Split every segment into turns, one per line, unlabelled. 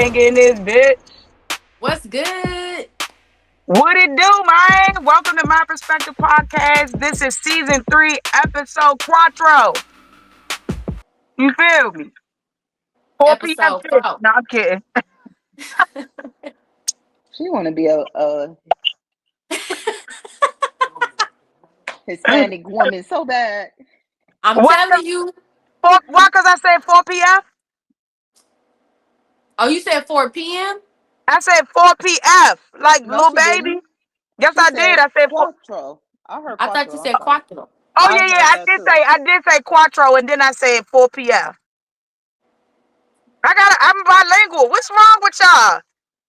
In this bitch.
What's good?
What it do, man? Welcome to My Perspective Podcast. This is season 3, episode quattro. You feel me? 4 p.m.
Episode
shit.
4.
No, I'm kidding.
She want to be a Hispanic woman so bad.
I'm
Why?
telling you.
Why? Because I said 4 p.m.?
Oh, you said 4 p.m.?
I said 4 p.m. Like
No,
little
she
baby.
didn't.
Yes,
She
I did.
said
I said 4.
quattro. I heard
I thought you
quattro. I'm
said
sorry.
quattro.
Oh,
I
yeah,
heard
I
that
did
too.
say, quattro, and then I said 4 p.m. I'm bilingual. What's wrong with y'all?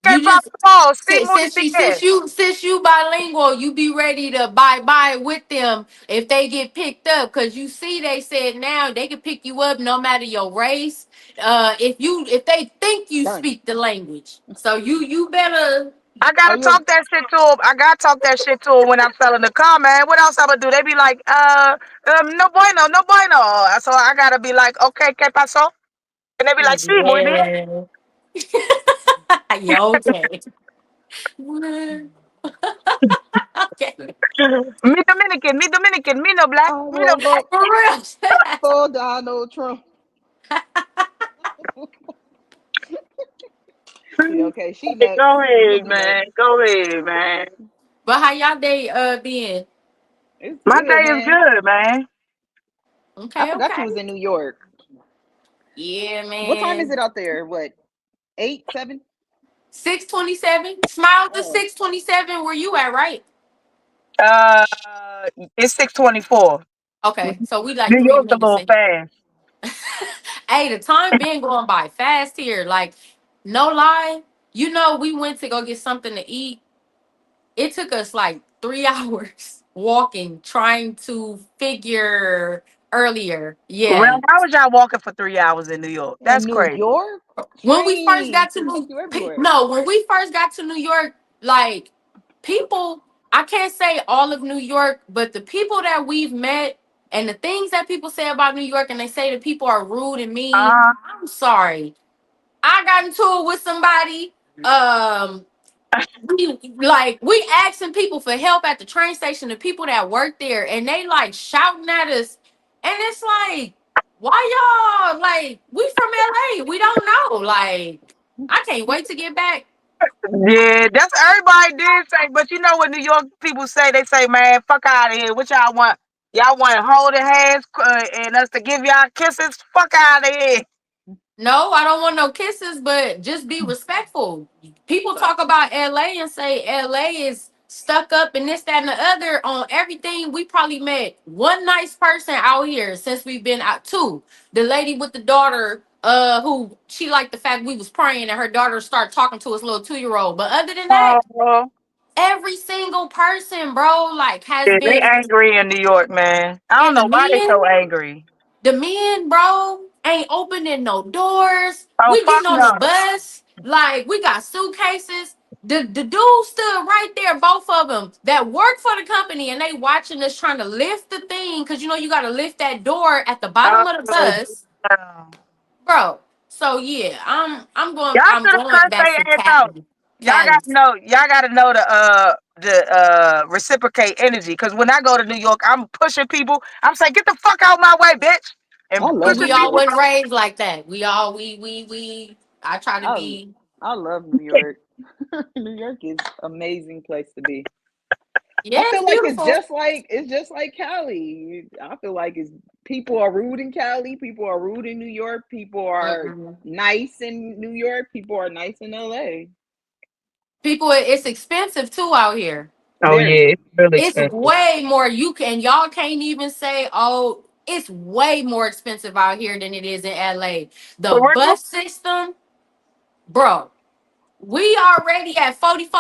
You
Can't pop
just
the ball. See,
since
Moody,
since
see
you
that.
since you since you bilingual, you be ready to bye with them if they get picked up. Cause you see, they said now they can pick you up no matter your race. If they think you
Dang.
speak the language, so you better.
I
Are
gotta
you?
talk that shit to him. I gotta talk that shit to him when I'm selling the car, man. What else I'm gonna do? They be like, no bueno, no bueno. So I gotta be like, okay, ¿qué pasó? And they be like, sí, muy bien.
Yeah. Yeah, okay. Okay.
Me Dominican, me no black,
I
me no
will
black.
vote
For real.
for Donald Trump. See, okay, she
Hey,
next.
go ahead,
She's
man.
next.
Go ahead, man.
But how y'all day been?
It's
My
good,
day is
man.
good, man.
I
Okay,
forgot you
okay.
was in New York.
Yeah,
What time is
man.
it out there? What, 8, 7?
627. Smile to
Oh,
627 where you at, right?
Uh, it's 6:24.
Okay, so we like
New
three
York's a
minutes
little
ahead.
fast.
Hey, the time been going by fast here. Like, no lie. We went to go get something to eat. It took us like 3 hours walking, trying to figure earlier.
Well,
Yeah.
how was y'all walking for 3 hours in New York? That's
in New
crazy.
York?
When we first got
Trains
to
can take you everywhere.
No, when we first got to New York, like people, I can't say all of New York, but the people that we've met and the things that people say about New York, and they say that people are rude and mean.
Uh,
I'm sorry. I got into it with somebody. We asking people for help at the train station, the people that work there, and they like shouting at us, and it's like, why y'all like we from LA? We don't know. Like, I can't wait to get back.
yeah, that's everybody did say. But you know what New York people say? They say, man, fuck out of here. What y'all want? Y'all want holding hands and us to give y'all kisses? Fuck out of here.
No, I don't want no kisses, but just be respectful. People talk about LA and say LA is stuck up and this, that, and the other on everything. We probably met one nice person out here since we've been out. Two, the lady with the daughter, who she liked the fact we was praying and her daughter started talking to his little 2-year-old. But other than that,
Oh,
every single person, bro, like has
yeah, they
been.
angry in New York, man. I don't
And the
know why they
men,
so angry.
the men, bro, ain't opening no doors.
Oh,
We
fuck
getting on the
no.
bus, like we got suitcases. The dude stood right there, both of them that work for the company, and they watching us trying to lift the thing because you got to lift that door at the bottom of the
Oh,
bus,
damn.
bro. So yeah, I'm going.
Y'all
I'm
should have
going
cussed
back to
their ass out.
Cali.
Y'all
Cali.
gotta know. Y'all gotta know the reciprocate energy. Cause when I go to New York, I'm pushing people. I'm saying, get the fuck out my way, bitch,
I
and
See,
love
pushing
we
New
all
people.
York.
wasn't raised like that. We all we. I try to
I
be.
I love New York. New York is amazing place to be.
Yeah,
I
it's
feel like
beautiful.
it's just like Cali. I feel like it's people are rude in Cali, people are rude in New York, people are
Mm-mm.
nice in New York, people are nice in LA.
People, it's expensive too out here.
Oh
Very.
yeah, it's really
It's
expensive.
way more. Y'all can't even say, oh, it's way more expensive out here than it is in LA. The
For real?
bus system, bro. We already at $44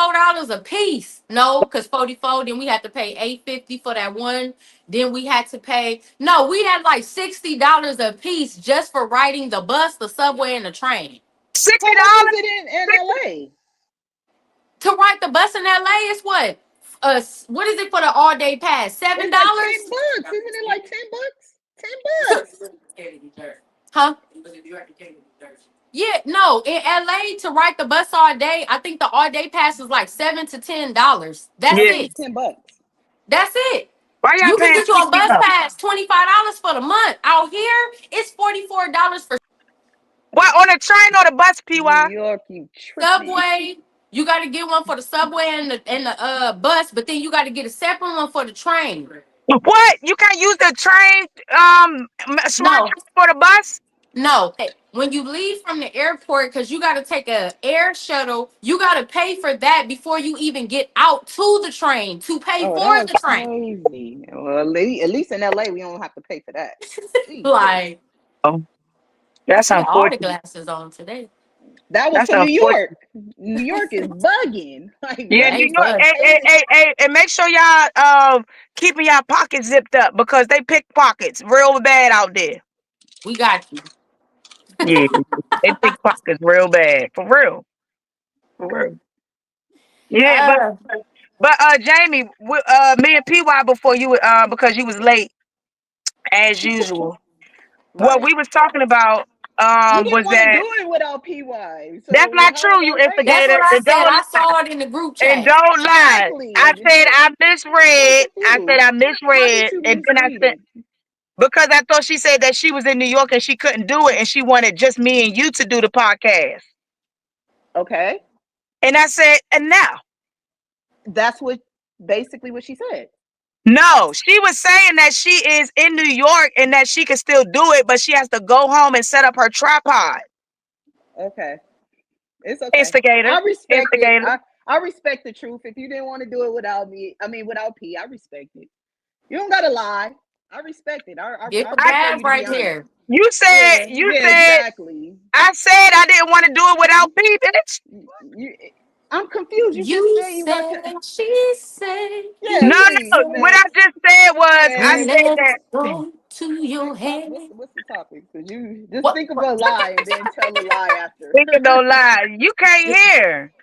a piece. No, because 44, then we had to pay 850 for that one. Then we had to pay. No, we had like $60 a piece just for riding the bus, the subway, and the train.
$60.
How much is it in LA?
To ride the bus in LA is what? What is it for the all day pass? seven
It's like 10
dollars?
bucks. Isn't it like 10 bucks? 10 bucks.
Huh? Yeah, no, in LA to ride the bus all day, I think the all day pass is like $7 to $10. That's
Yeah.
Okay,
it.
$10.
That's it.
Why y'all
You can
paying
get you a bus
$50?
pass $25 for the month. Out here, it's $44 for
What, on the train or the bus,
New
PY?
York, you tripping.
subway. You got to get one for the subway and the bus, but then you got to get a separate one for the train.
What? You can't use the train, smart
No,
train for the bus?
no. When you leave from the airport, because you got to take a air shuttle, you got to pay for that before you even get out to the train to pay
Oh,
for
that's
the train.
crazy. Well, at least in LA, we don't have to pay for that. Jesus.
Like,
Oh,
I
that's
put all the
unfortunate.
glasses on today.
That was
That's
for New York.
unfortunate.
New York is bugging. Like,
Yeah,
what
Yeah,
New
they
is
York.
they
bust.
Hey, and make sure y'all keeping y'all pockets zipped up because they pickpockets real bad out there.
We got you.
Yeah, they pickpockets real bad. For real. Yeah,
Uh,
but Jamie, me and PY before you because you was late as usual. What
right?
we was talking about
You didn't
was
want to do
that
it without PY.
that's
So
not
how
true, you
about right
that's
instigator.
what I
And
said.
don't
I saw it in the group
and
chat.
don't lie. I
exactly?
said I
I'm so
misread. I said
confused.
I
How did
misread,
you
and then I
misread
said
it?
because I thought she said that she was in New York and she couldn't do it, and she wanted just me and you to do the podcast.
Okay,
And I said, and now.
that's what basically what she said.
No, she was saying that she is in New York and that she can still do it, but she has to go home and set up her tripod.
Okay, it's okay.
Instigator,
I respect it.
instigator.
I respect the truth. If you didn't want to do it without me, I mean without P, I respect it. You don't gotta lie. I respect it.
Get
I
the
prefer
gas
you to be
right
honest.
here.
You
Yeah,
you
yeah,
said
exactly.
I said I didn't want to do it without P, bitch.
You, I'm confused. You just
You
said you want to.
said, she said,
Yeah,
No,
he
please.
no. What I
said,
Next,
just said was I
and
next.
said
let's
that.
go to your head.
What's the topic? Because you just
What?
think of a lie and then tell a lie after.
Thinking don't lie. You can't hear.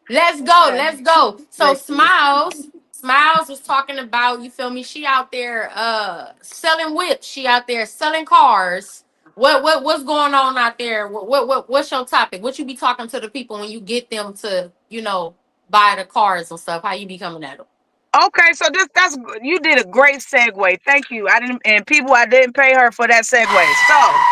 Let's go.
Okay,
Let's go. So
Lexi.
Smiles was talking about, you feel me? She out there selling whips. She out there selling cars. What's going on out there? What's your topic? What you be talking to the people when you get them to, buy the cars and stuff? How you be coming at them?
Okay, so that's you did a great segue. Thank you. I didn't and people I didn't pay her for that segue. So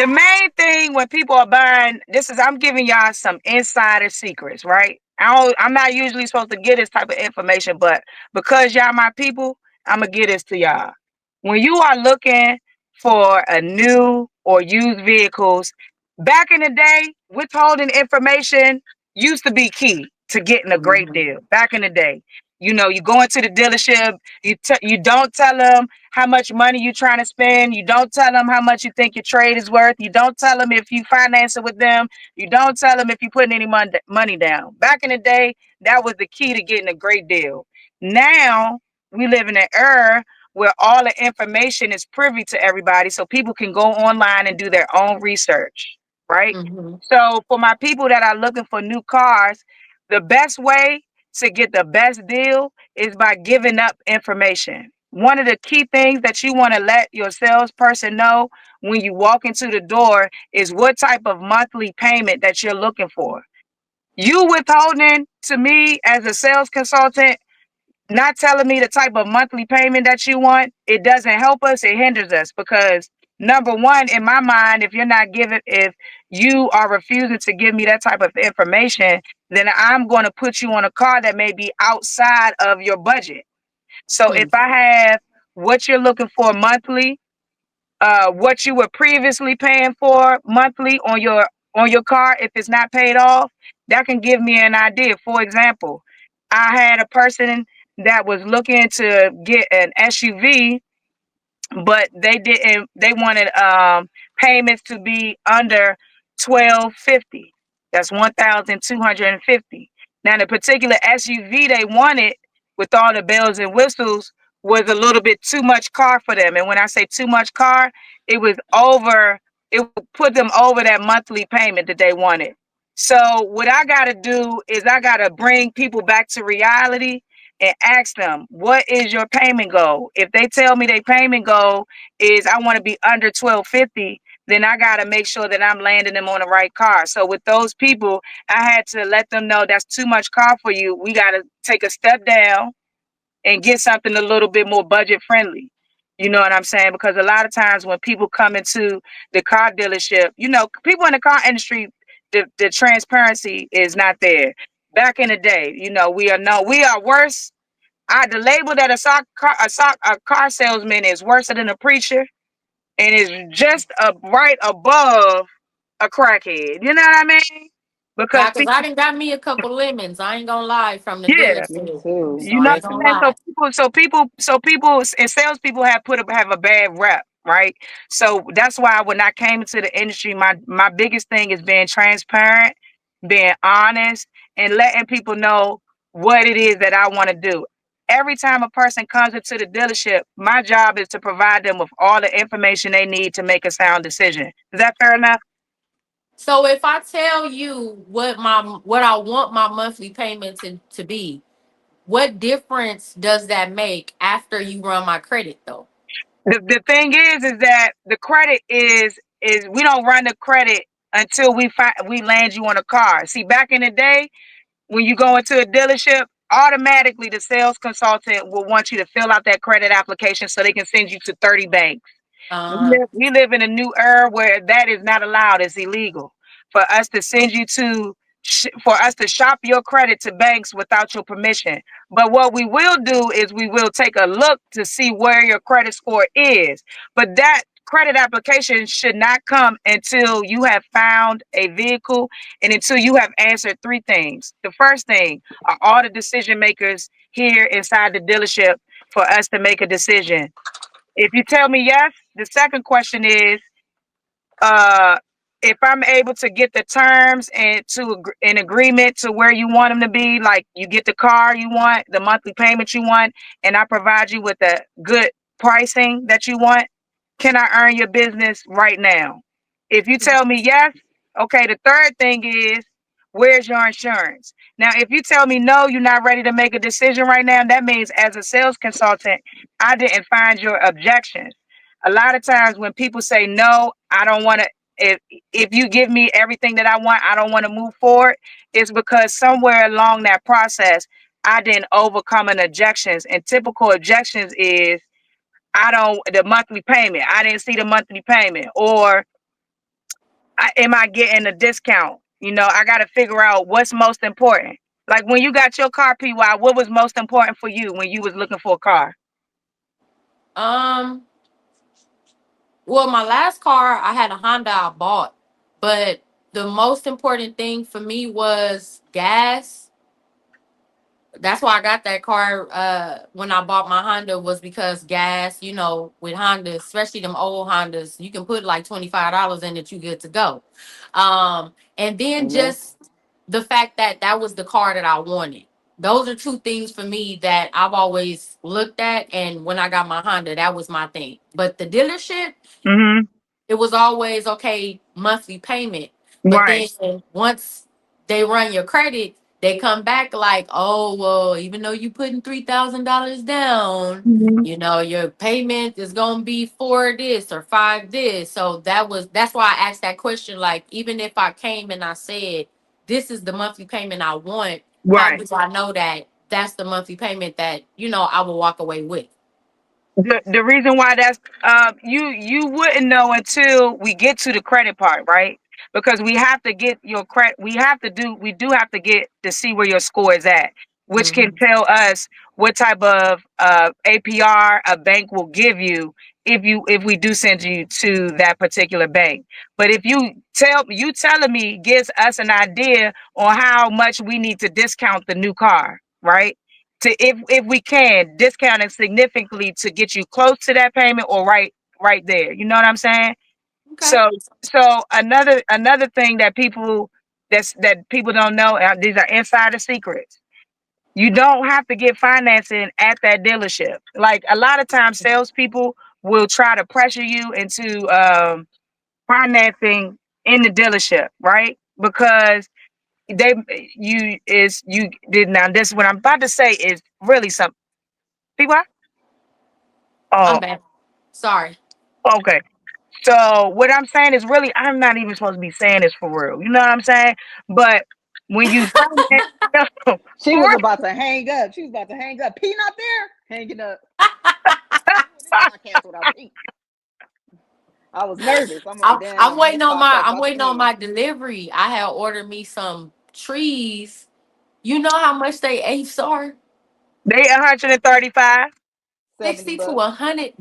the main thing when people are buying, this is I'm giving y'all some insider secrets, right? I'm not usually supposed to get this type of information, but because y'all my people, I'm gonna get this to y'all. When you are looking for a new or used vehicles, back in the day, withholding information used to be key to getting a great
Mm-hmm.
deal. Back in the day, you go into the dealership, you don't tell them how much money you trying to spend. You don't tell them how much you think your trade is worth. You don't tell them if you finance it with them. You don't tell them if you putting any money down. Back in the day, that was the key to getting a great deal. Now we live in an era where all the information is privy to everybody, so people can go online and do their own research, right?
Mm-hmm.
So for my people that are looking for new cars, the best way to get the best deal is by giving up information. One of the key things that you want to let your salesperson know when you walk into the door is what type of monthly payment that you're looking for. You withholding to me as a sales consultant, not telling me the type of monthly payment that you want, it doesn't help us, it hinders us because number one, in my mind, if you are refusing to give me that type of information, then I'm going to put you on a car that may be outside of your budget. So if I have what you're looking for monthly, what you were previously paying for monthly on your car, if it's not paid off, that can give me an idea. For example, I had a person that was looking to get an SUV, but they wanted payments to be under 1250. That's 1,250. Now the particular SUV they wanted with all the bells and whistles was a little bit too much car for them. And when I say too much car, it was over, it would put them over that monthly payment that they wanted. So what I gotta do is I gotta bring people back to reality and ask them, what is your payment goal? If they tell me their payment goal is I want to be under 1250, then I got to make sure that I'm landing them on the right car. So with those people, I had to let them know that's too much car for you. We got to take a step down and get something a little bit more budget friendly. You know what I'm saying? Because a lot of times when people come into the car dealership, people in the car industry, the transparency is not there. Back in the day, we are worse. The label that a car salesman is worse than a preacher, and is just right above a crackhead. You know what I mean? Because
Yeah, because I done got me a couple lemons. I ain't gonna lie from the
yeah,
Me
dealership.
too.
So
you know
I
Me
ain't
what
gonna
I'm saying?
too.
lie.
So people and salespeople have a bad rep, right? So that's why when I came into the industry, my biggest thing is being transparent, being honest, and letting people know what it is that I want to do. Every time a person comes into the dealership, my job is to provide them with all the information they need to make a sound decision. Is that fair enough?
So if I tell you what I want my monthly payment to be, what difference does that make after you run my credit though?
The thing is that the credit is we don't run the credit until we land you on a car. See, back in the day, when you go into a dealership, automatically the sales consultant will want you to fill out that credit application so they can send you to 30 banks.
Uh,
We live in a new era where that is not allowed. It's illegal for us to send you for us to shop your credit to banks without your permission. But what we will do is we will take a look to see where your credit score is. But that credit application should not come until you have found a vehicle and until you have answered three things. The first thing, are all the decision makers here inside the dealership for us to make a decision? If you tell me yes, the second question is, uh, if I'm able to get the terms and an agreement to where you want them to be, like you get the car you want, the monthly payment you want, and I provide you with the good pricing that you want, can I earn your business right now? If you tell me yes, okay, the third thing is, where's your insurance? Now, if you tell me no, you're not ready to make a decision right now, that means as a sales consultant, I didn't find your objections. A lot of times when people say no, I don't want to, if you give me everything that I want, I don't want to move forward, it's because somewhere along that process, I didn't overcome an objections. And typical objections is the monthly payment. I didn't see the monthly payment. Or am I getting a discount? I got to figure out what's most important. Like when you got your car, PY, what was most important for you when you was looking for a car?
um, well, my last car I had a Honda I bought, but the most important thing for me was gas. That's why I got that car when I bought my Honda, was because gas, with Hondas, especially them old Hondas, you can put like $25 in it, you good to go. And then
Hello.
just the fact that that was the car that I wanted. Those are two things for me that I've always looked at, and when I got my Honda, that was my thing. But the dealership,
Mm-hmm.
it was always okay, monthly payment. But
Right.
then once they run your credit, they come back like, oh well, even though you putting $3,000 down,
Mm-hmm.
your payment is gonna be four this or five this. So that's why I asked that question. Like, even if I came and I said this is the monthly payment I want, how
Right.
do I know that that's the monthly payment that I will walk away with?
The reason why that's you wouldn't know until we get to the credit part, right? Because we have to get your credit. We do have to get to see where your score is at, which can
Hmm.
tell us what type of APR a bank will give you if we do send you to that particular bank. But if you telling me gives us an idea on how much we need to discount the new car, right? To if we can discount it significantly to get you close to that payment or right there. You know what I'm saying?
Okay.
So another thing that people don't know, these are insider secrets. You don't have to get financing at that dealership. Like a lot of times salespeople will try to pressure you into financing in the dealership, right? Because they you did now this what I'm about to say is really something. See what?
I'm
Oh,
back. Sorry.
okay. So what I'm saying is really, I'm not even supposed to be saying this for real. You know what I'm saying? But when you pregnant,
She
for
was about to hang up. She was about to hang up. P not there? Hanging up. Doing this podcast without P. I was nervous. I'm like,
I'm
damn,
waiting
this
on my
podcast
I'm
about to
waiting on
end.
my delivery. I had ordered me some trees. You know how much they apes are?
they 135.
70
60 to
bucks.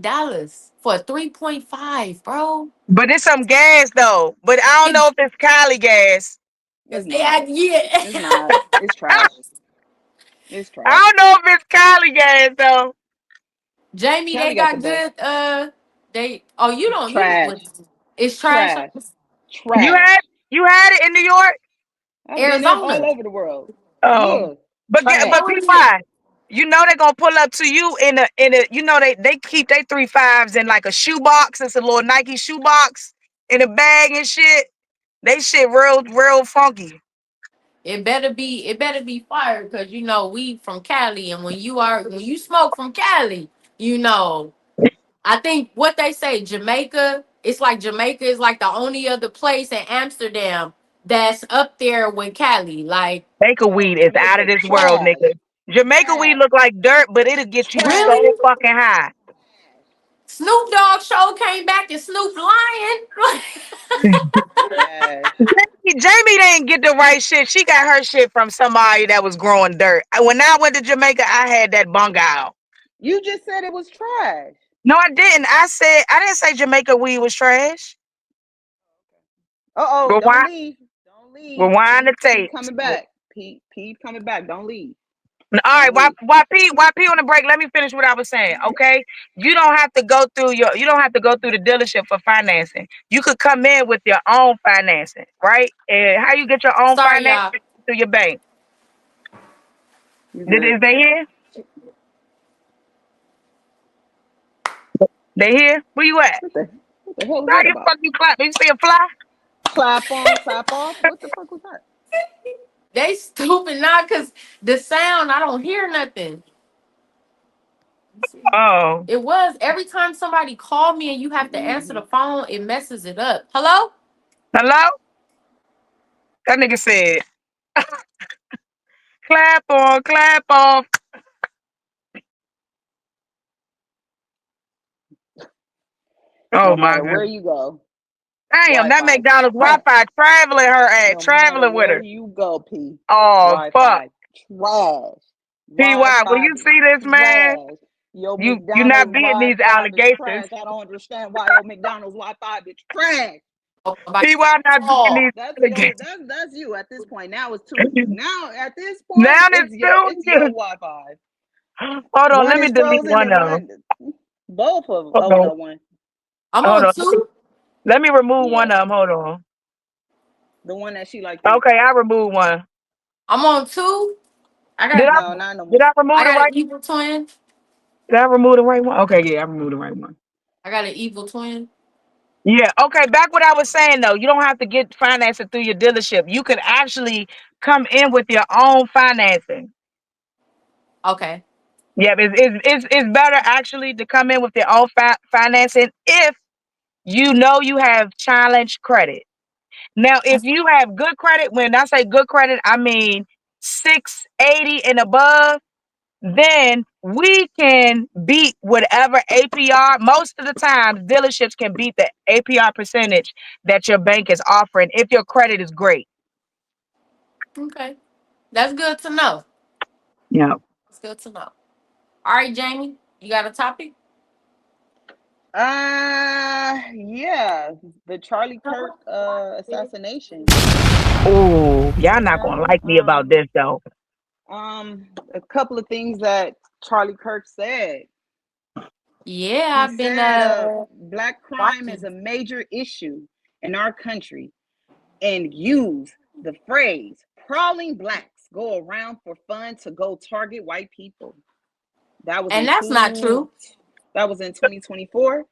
$100 for 3.5, bro.
But it's some gas though. But I don't
It,
know if it's Cali gas.
It's not.
yeah, yeah.
It's not. It's trash. It's
I
trash.
don't know if it's Cali gas though.
Jamie, they
Cali got the
got
best.
good. They. Oh, you don't. You
Trash.
what? It's trash.
Trash.
You
Trash.
had you had it in New York?
I've been all
Arizona.
over the world.
Oh.
Look,
But
So
trash.
is it?
PY, you know they're gonna pull up to you in a you know they keep their 3.5s in like a shoebox. It's a little Nike shoebox in a bag and shit. They shit real funky.
It better be fire because you know we from Cali, and when you smoke from Cali, you know. I think what they say, Jamaica. It's like Jamaica is like the only other place in Amsterdam that's up there with Cali. Like,
Jamaica
No,
weed is out of
Jamaica
this world,
trash.
nigga. Jamaica weed
Trash.
look like dirt, but it'll get you so
Trash.
really?
fucking high.
Snoop Dogg show came back and Snoop lying.
Trash.
Jamie didn't get the right shit. She got her shit from somebody that was growing dirt. When I went to Jamaica, I had that bungal.
You just said it was trash.
No, I didn't. I didn't say Jamaica weed was trash.
Uh-oh, don't
Rewind,
leave. Don't leave.
rewind the
Pete
tape.
coming back. Pete coming back. Don't leave.
All right,
Don't leave.
why P on the break? Let me finish what I was saying. Okay, you don't have to go through the dealership for financing. You could come in with your own financing, right? And how you get your own
Sorry,
financing
y'all.
through your bank?
You
Is
good.
they here? They here? Where you at?
What the hell is
How
that
you
about?
fuck you clap? You see a fly?
Clap on, clap off. What the fuck was that?
They stupid now because the sound, I don't hear nothing.
Oh,
It was every time somebody called me and you have to answer the phone, it messes it up. Hello?
hello? That nigga said, clap on, clap off. Oh
No
my
matter where
goodness.
you go,
Damn, that
Wi-Fi.
McDonald's Wi-Fi traveling her ass,
No matter
traveling with
where
her.
you go, P.
Oh fuck.
Wi-Fi trash.
PY, will
Wi-Fi
you see this, man?
trash. Yo,
You not
McDonald's
beating these
Wi-Fi is
allegations.
trash. I don't understand why your McDonald's Wi-Fi is trash.
Oh, about
PY not beating
call.
these
That's yo.
allegations.
That's you at this point. Now it's two. Now at this point,
Now it's
it's your
two.
Wi-Fi.
Hold on,
One
let me
is
delete
frozen
one
and
of them.
one, both of them.
Hold
Oh
on,
no, one.
I'm
hold
on
on.
two.
Let me remove
Yeah,
one of them. Hold on.
the one that she like this.
Okay, I removed one.
I'm on two. I
Did
got
I
No, not no
did
more.
I remove
I
the
got an
right?
evil twin.
Did I remove the right one? Okay, yeah, I removed the right one.
I got an evil twin.
Yeah. Okay. Back what I was saying though, you don't have to get financing through your dealership. You could actually come in with your own financing.
Okay.
Yeah, it's better actually to come in with your own financing if you know you have challenge credit. Now, if you have good credit, when I say good credit, I mean 680 and above, then we can beat whatever APR. Most of the time, dealerships can beat the APR percentage that your bank is offering if your credit is great.
Okay. That's good to know.
Yeah.
It's good to know. All right, Jamie, you got a topic?
Yeah, the Charlie Kirk assassination.
Oh, y'all not
Yeah.
gonna like me about this though.
A couple of things that Charlie Kirk said.
Yeah,
He
I've been
said black crime is
watching.
a major issue in our country and use the phrase prowling blacks go around for fun to go target white people. That was
And
in
that's not
two
true.
that was in 2024.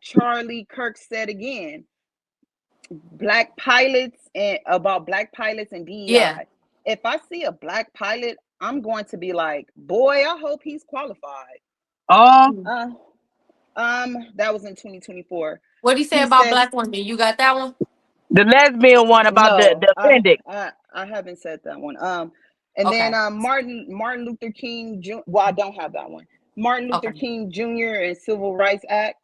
Charlie Kirk said again, black pilots and about black pilots and
Yeah.
DEI. If I see a black pilot, I'm going to be like, boy, I hope he's qualified.
Oh,
Uh, that was in 2024.
What he say
He
about
said
black women? You got that one?
The lesbian one about
no.
the appendix.
I haven't said that one. And then
Okay.
Martin Luther King Jr. Well, I don't have that one. Martin Luther
Okay.
King Jr. and Civil Rights Act.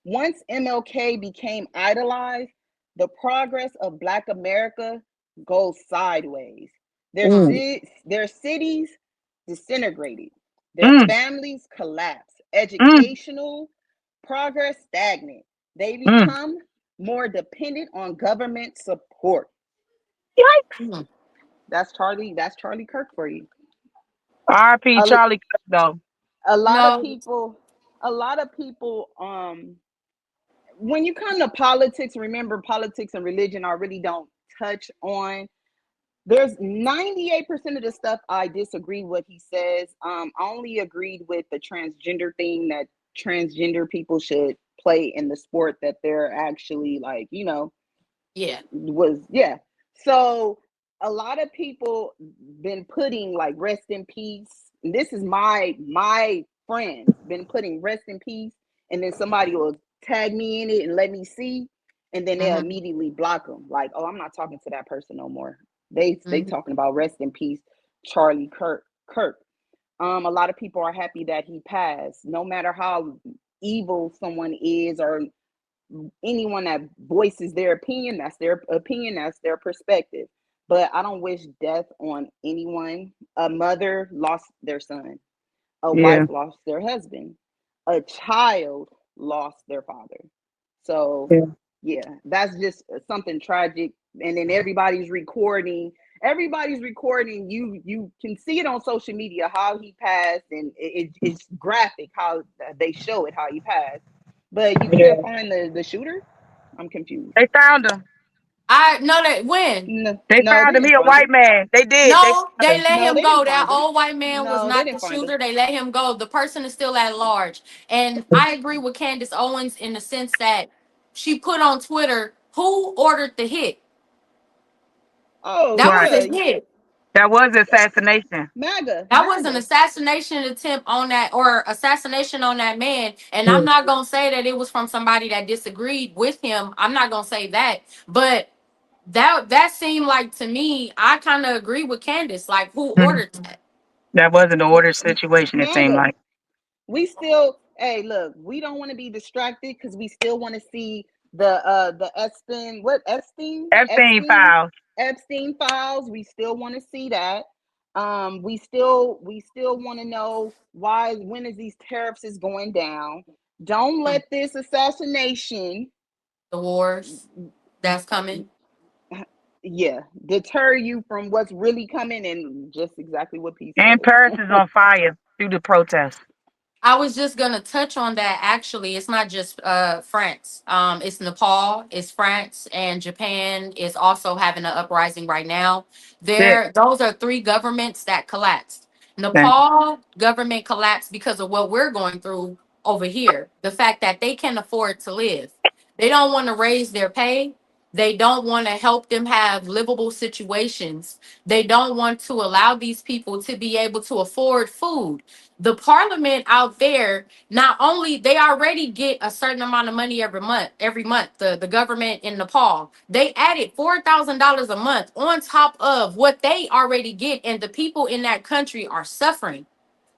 Once MLK became idolized, the progress of Black America goes sideways.
Mm,
Their cities disintegrated. Their
mm,
families collapse.
mm,
Educational progress stagnant. They
mm.
become more dependent on government support.
Yikes.
Hmm.
That's Charlie Kirk for you.
R.P.
A,
Charlie Cook, though.
a lot of
No.
people, a lot of people, when you come to politics, remember politics and religion, I really don't touch on. There's 98% of the stuff I disagree what he says. I only agreed with the transgender thing, that transgender people should play in the sport that they're actually like,
Yeah.
was, yeah. So a lot of people been putting like rest in peace. And this is my friends been putting rest in peace, and then somebody will tag me in it and let me see, and then they'll
Hmm.
immediately block them. Like, oh, I'm not talking to that person no more. They
Hmm.
talking about rest in peace, Charlie Kirk. A lot of people are happy that he passed. No matter how evil someone is, or anyone that voices their opinion, that's their opinion, that's their perspective. But I don't wish death on anyone. A mother lost their son, a wife
Yeah.
lost their husband, a child lost their father. So
Yeah.
yeah, that's just something tragic. And then everybody's recording. You can see it on social media how he passed, and it's graphic how they show it how he passed. But you can't
Yeah.
find the shooter. I'm confused.
They found him.
I know that when.
No,
They
no,
found
they
him. He
didn't
a
find
white
him.
man. They did. They
No,
found
they
him.
let
No,
him
they
go.
didn't
That
find him.
old white man was
No, they
not the
didn't find him.
shooter. They let him go. The person is still at large. And I agree with Candace Owens in the sense that she put on Twitter who ordered the hit.
Oh
That was
Right.
a
yeah,
hit.
That was assassination.
MAGA,
That was an
MAGA.
assassination attempt on that, or assassination on that man. And I'm
Mm,
not gonna say that it was from somebody that disagreed with him. I'm not gonna say that. But that seemed like to me, I kind of agree with Candace. Like who
mm.
ordered that?
That wasn't the order situation, it seemed
MAGA.
like.
We still, hey, look, we don't want to be distracted because we still want to see the
Epstein files.
Epstein files. We still want to see that. We still want to know when is these tariffs is going down. Don't
Hmm.
let this assassination,
The wars that's coming.
yeah, deter you from what's really coming, and just exactly what Pete
And
said.
Paris is on fire due to protests.
I was just gonna touch on that. Actually, it's not just France. It's Nepal, it's France, and Japan is also having an uprising right now.
Shit.
Those are three governments that collapsed.
Man.
Nepal government collapsed because of what we're going through over here. The fact that they can't afford to live. They don't want to raise their pay. They don't want to help them have livable situations. They don't want to allow these people to be able to afford food. The parliament out there, not only they already get a certain amount of money every month, the government in Nepal, they added $4,000 a month on top of what they already get, and the people in that country are suffering.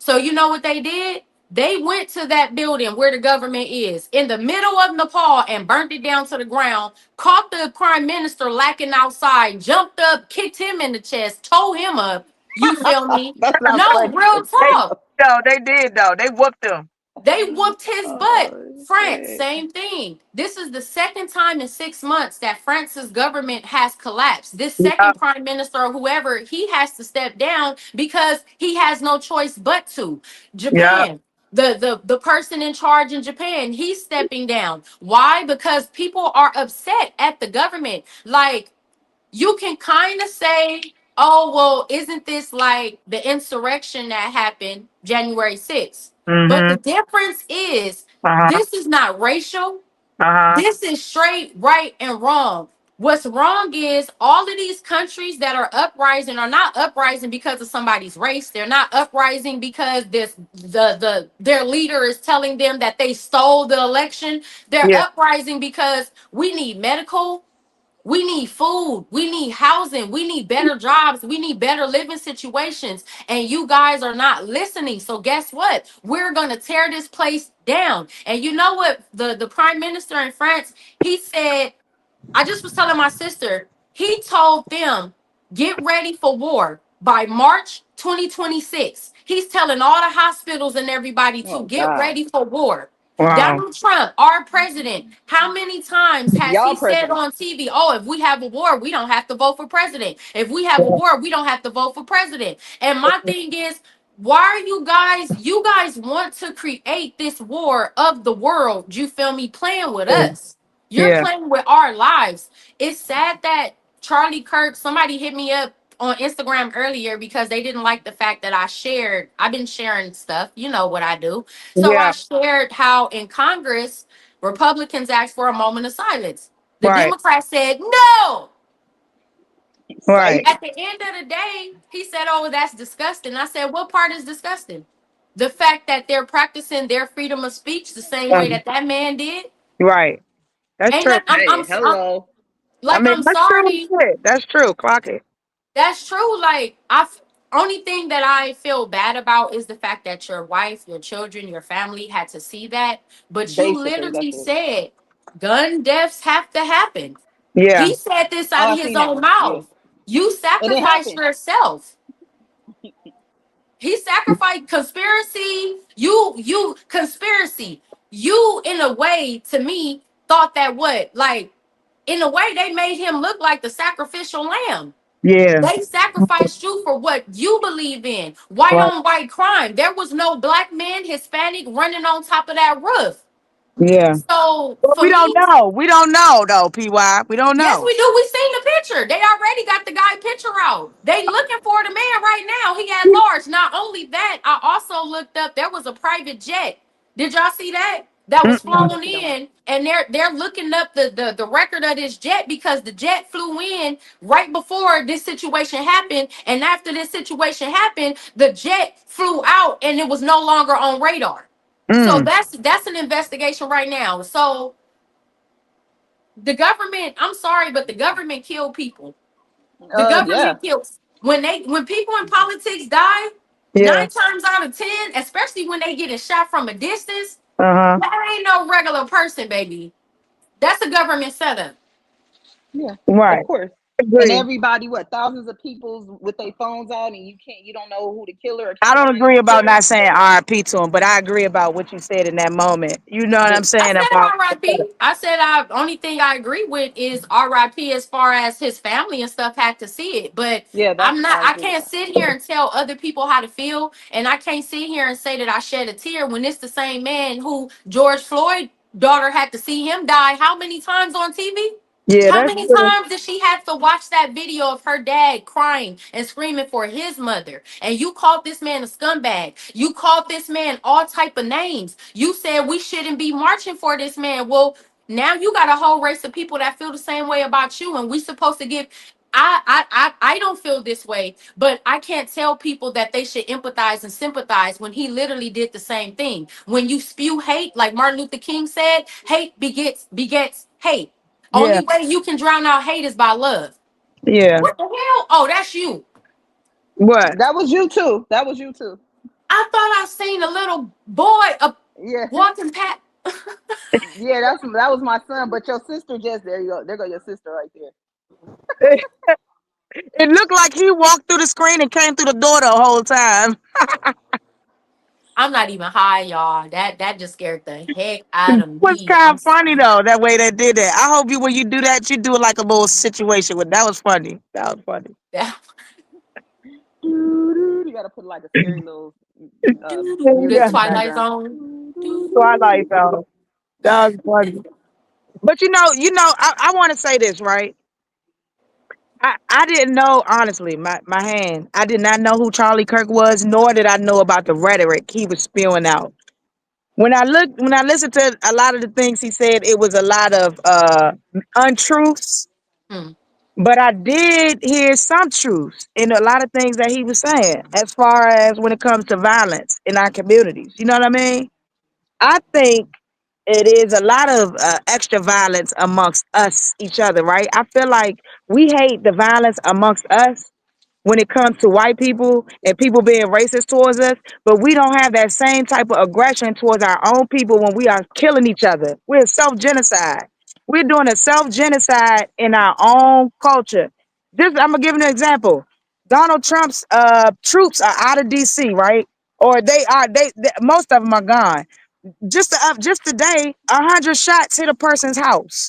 So you know what they did? They went to that building where the government is in the middle of Nepal and burnt it down to the ground, caught the prime minister lacking outside, jumped up, kicked him in the chest, tore him up. You feel me?
That's not
No,
funny.
real
They
talk.
no, they did though. They whooped them.
They whooped his butt.
Oh
France,
shit.
same thing. This is the second time in 6 months that France's government has collapsed. This
Yeah,
second prime minister or whoever, he has to step down because he has no choice but to.
yeah.
Japan, the person in charge in Japan, he's stepping down. Why? Because people are upset at the government. Like you can kind of say, oh, well, isn't this like the insurrection that happened January 6th? But the
Mm-hmm.
difference is
Uh-huh.
this is not racial.
Uh-huh.
This is straight right and wrong. What's wrong is all of these countries that are uprising are not uprising because of somebody's race. They're not uprising because their leader is telling them that they stole the election. They're
Yeah.
uprising because we need medical, we need food, we need housing, we need better jobs, we need better living situations. And you guys are not listening. So guess what? We're gonna tear this place down. And you know what? The prime minister in France, he said, I just was telling my sister, he told them, get ready for war by March 2026. He's telling all the hospitals and everybody to
Oh
get
God.
ready for war.
Wow.
Donald Trump, our president, how many times has
Y'all
he said
president.
on TV, oh, if we have a war, we don't have to vote for president. If we have a war, we don't have to vote for president. And my thing is, why are you guys want to create this war of the world, you feel me, playing with
Yeah.
us? You're
Yeah.
playing with our lives. It's sad that Charlie Kirk, somebody hit me up on Instagram earlier because they didn't like the fact that I've been sharing stuff. You know what I do. So I
Yeah.
shared how in Congress, Republicans asked for a moment of silence. The
Right.
Democrats said no.
Right.
Psych.
At the end of the day, he said, oh, that's disgusting. I said, what part is disgusting? The fact that they're practicing their freedom of speech the same way
Um,
that that man did.
right. That's
Ain't
true.
that,
Hey,
I'm
hello.
I
like,
mean,
I'm
that's true
sorry.
shit. That's true. Clock it.
That's true. Like, only thing that I feel bad about is the fact that your wife, your children, your family had to see that. But you
Basically,
literally
that's it.
said gun deaths have to happen.
Yeah.
He said this
Oh,
out
I
of his
seen that
own
one. Yeah.
mouth. You
And it
sacrificed
happened.
yourself. He sacrificed conspiracy. You conspiracy. You in a way to me thought that what like in a way they made him look like the sacrificial lamb.
Yeah.
They sacrificed you for what you believe in. White
Right.
on white crime. There was no black man, Hispanic running on top of that roof.
Yeah.
So
But
for
we don't
me,
know. We don't know though, PY. We don't
yes,
know.
we do. We seen the picture. They already got the guy picture out. They looking for the man right now. He at large. Not only that, I also looked up. There was a private jet. Did y'all see that? That was
No, I
Mm-mm.
flown
didn't see that one.
in, and they're looking up the record of this jet because the jet flew in right before this situation happened, and after this situation happened, the jet flew out, and it was no longer on radar. So
Mm.
that's an investigation right now. So the government, I'm sorry, but the government killed people. The
Yeah.
government kills when people in politics die,
Yeah.
9 times out of 10, especially when they getting shot from a distance,
Uh-huh.
that ain't no regular person, baby. That's a government setup.
Yeah. Of
Right.
course. And
Agree.
everybody, what, thousands of people with their phones out, and you don't know who the killer or
I
can't
don't
find
agree
the
about
killer.
not saying RIP to him, but I agree about what you said in that moment. You know what I'm
But
I
saying
said
about
RIP. I said I only thing I agree with is RIP as far as his family and stuff had to see it. But
yeah, I
I
agree with
can't
that.
sit here and tell other people how to feel. And I can't sit here and say that I shed a tear when it's the same man who George Floyd daughter had to see him die how many times on TV?
yeah,
How
that's
many
true.
times did she have to watch that video of her dad crying and screaming for his mother? And you called this man a scumbag. You called this man all type of names. You said we shouldn't be marching for this man. Well, now you got a whole race of people that feel the same way about you, and we supposed to give. I don't feel this way, but I can't tell people that they should empathize and sympathize when he literally did the same thing. When you spew hate, like Martin Luther King said, hate begets hate.
Yeah.
Only way you can drown out hate is by love.
Yeah.
What the hell? Oh, that's you.
What?
That was you too. That was you too.
I thought I seen a little boy
Yeah.
walking past.
Yeah, that was my son. But your sister just there you go. There go your sister right there.
It looked like he walked through the screen and came through the door the whole time.
I'm not even high, y'all. That just scared the heck out
It
of
was
me.
kind
I'm
of funny
sorry.
though, that way they did that. I hope you when you do that, you do it like a little situation with that was funny. That was funny.
That,
You gotta put like a scary little
the
music in the
Twilight
Yeah.
background.
Zone.
Twilight though. That was funny. But I want to say this, right? I didn't know, honestly, my hand. I did not know who Charlie Kirk was, nor did I know about the rhetoric he was spewing out. When I listened to a lot of the things he said, it was a lot of untruths.
Hmm.
But I did hear some truths in a lot of things that he was saying, as far as when it comes to violence in our communities. You know what I mean? I think it is a lot of extra violence amongst us, each other, right? I feel like we hate the violence amongst us when it comes to white people and people being racist towards us, but we don't have that same type of aggression towards our own people when we are killing each other. We're self genocide. We're doing a self genocide in our own culture. This I'm gonna give you an example. Donald Trump's troops are out of DC, right? Or they most of them are gone. Just today, 100 shots hit a person's house.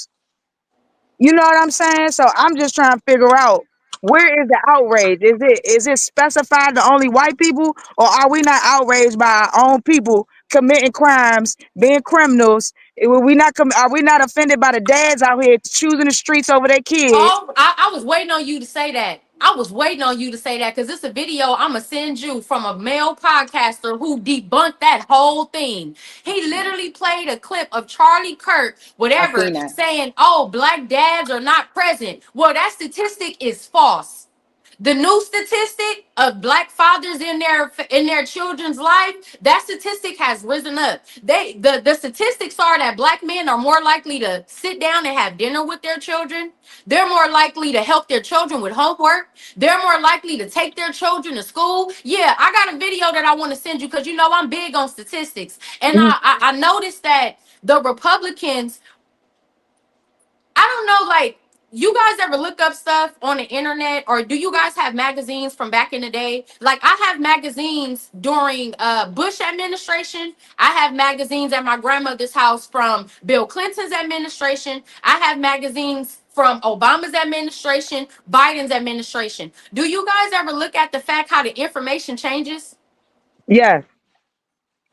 You know what I'm saying? So I'm just trying to figure out, where is the outrage? Is it specified to only white people, or are we not outraged by our own people committing crimes, being criminals? Are we not offended by the dads out here choosing the streets over their kids?
Oh, I was waiting on you to say that. I was waiting on you to say that because it's a video I'm gonna send you from a male podcaster who debunked that whole thing. He literally played a clip of Charlie Kirk,
I
whatever,
seen that.
saying, "Oh, black dads are not present." Well, that statistic is false. The new statistic of black fathers in their children's life, that statistic has risen up. The statistics are that black men are more likely to sit down and have dinner with their children. They're more likely to help their children with homework. They're more likely to take their children to school. Yeah, I got a video that I want to send you because you know I'm big on statistics. And
Mhm.
I noticed that the Republicans, I don't know, like, you guys ever look up stuff on the internet, or do you guys have magazines from back in the day? Like, I have magazines during Bush administration. I have magazines at my grandmother's house from Bill Clinton's administration. I have magazines from Obama's administration, Biden's administration. Do you guys ever look at the fact how the information changes
Yes,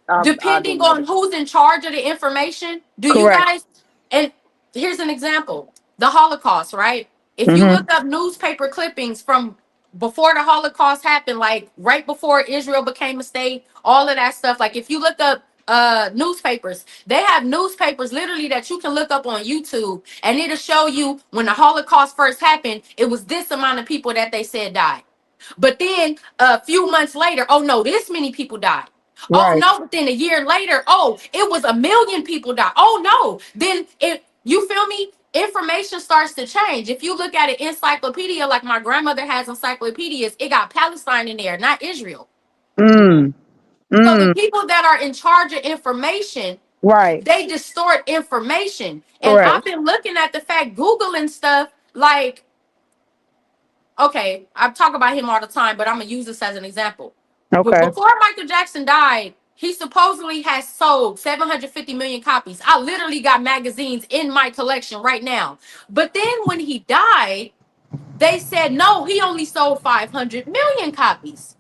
I
depending
do.
on who's in charge of the information? Do you
correct.
guys? And here's an example: the Holocaust, right? If you
Hmm.
look up newspaper clippings from before the Holocaust happened, like right before Israel became a state, all of that stuff, like if you look up newspapers, they have newspapers literally that you can look up on YouTube, and it'll show you when the Holocaust first happened, it was this amount of people that they said died. But then a few months later, oh no, this many people died. Oh
Right.
no, but then a year later, oh, it was 1 million people died. Oh no. Then it, you feel me? Information starts to change. If you look at an encyclopedia, like my grandmother has encyclopedias, it got Palestine in there, not Israel.
Mm.
So the
Mm.
people that are in charge of information,
Right.
they distort information. And
Correct.
I've been looking at the fact, Googling stuff, like, okay, I talk about him all the time, but I'm gonna use this as an example. But
Okay.
before Michael Jackson died, he supposedly has sold 750 million copies. I literally got magazines in my collection right now. But then when he died, they said no, he only sold 500 million copies.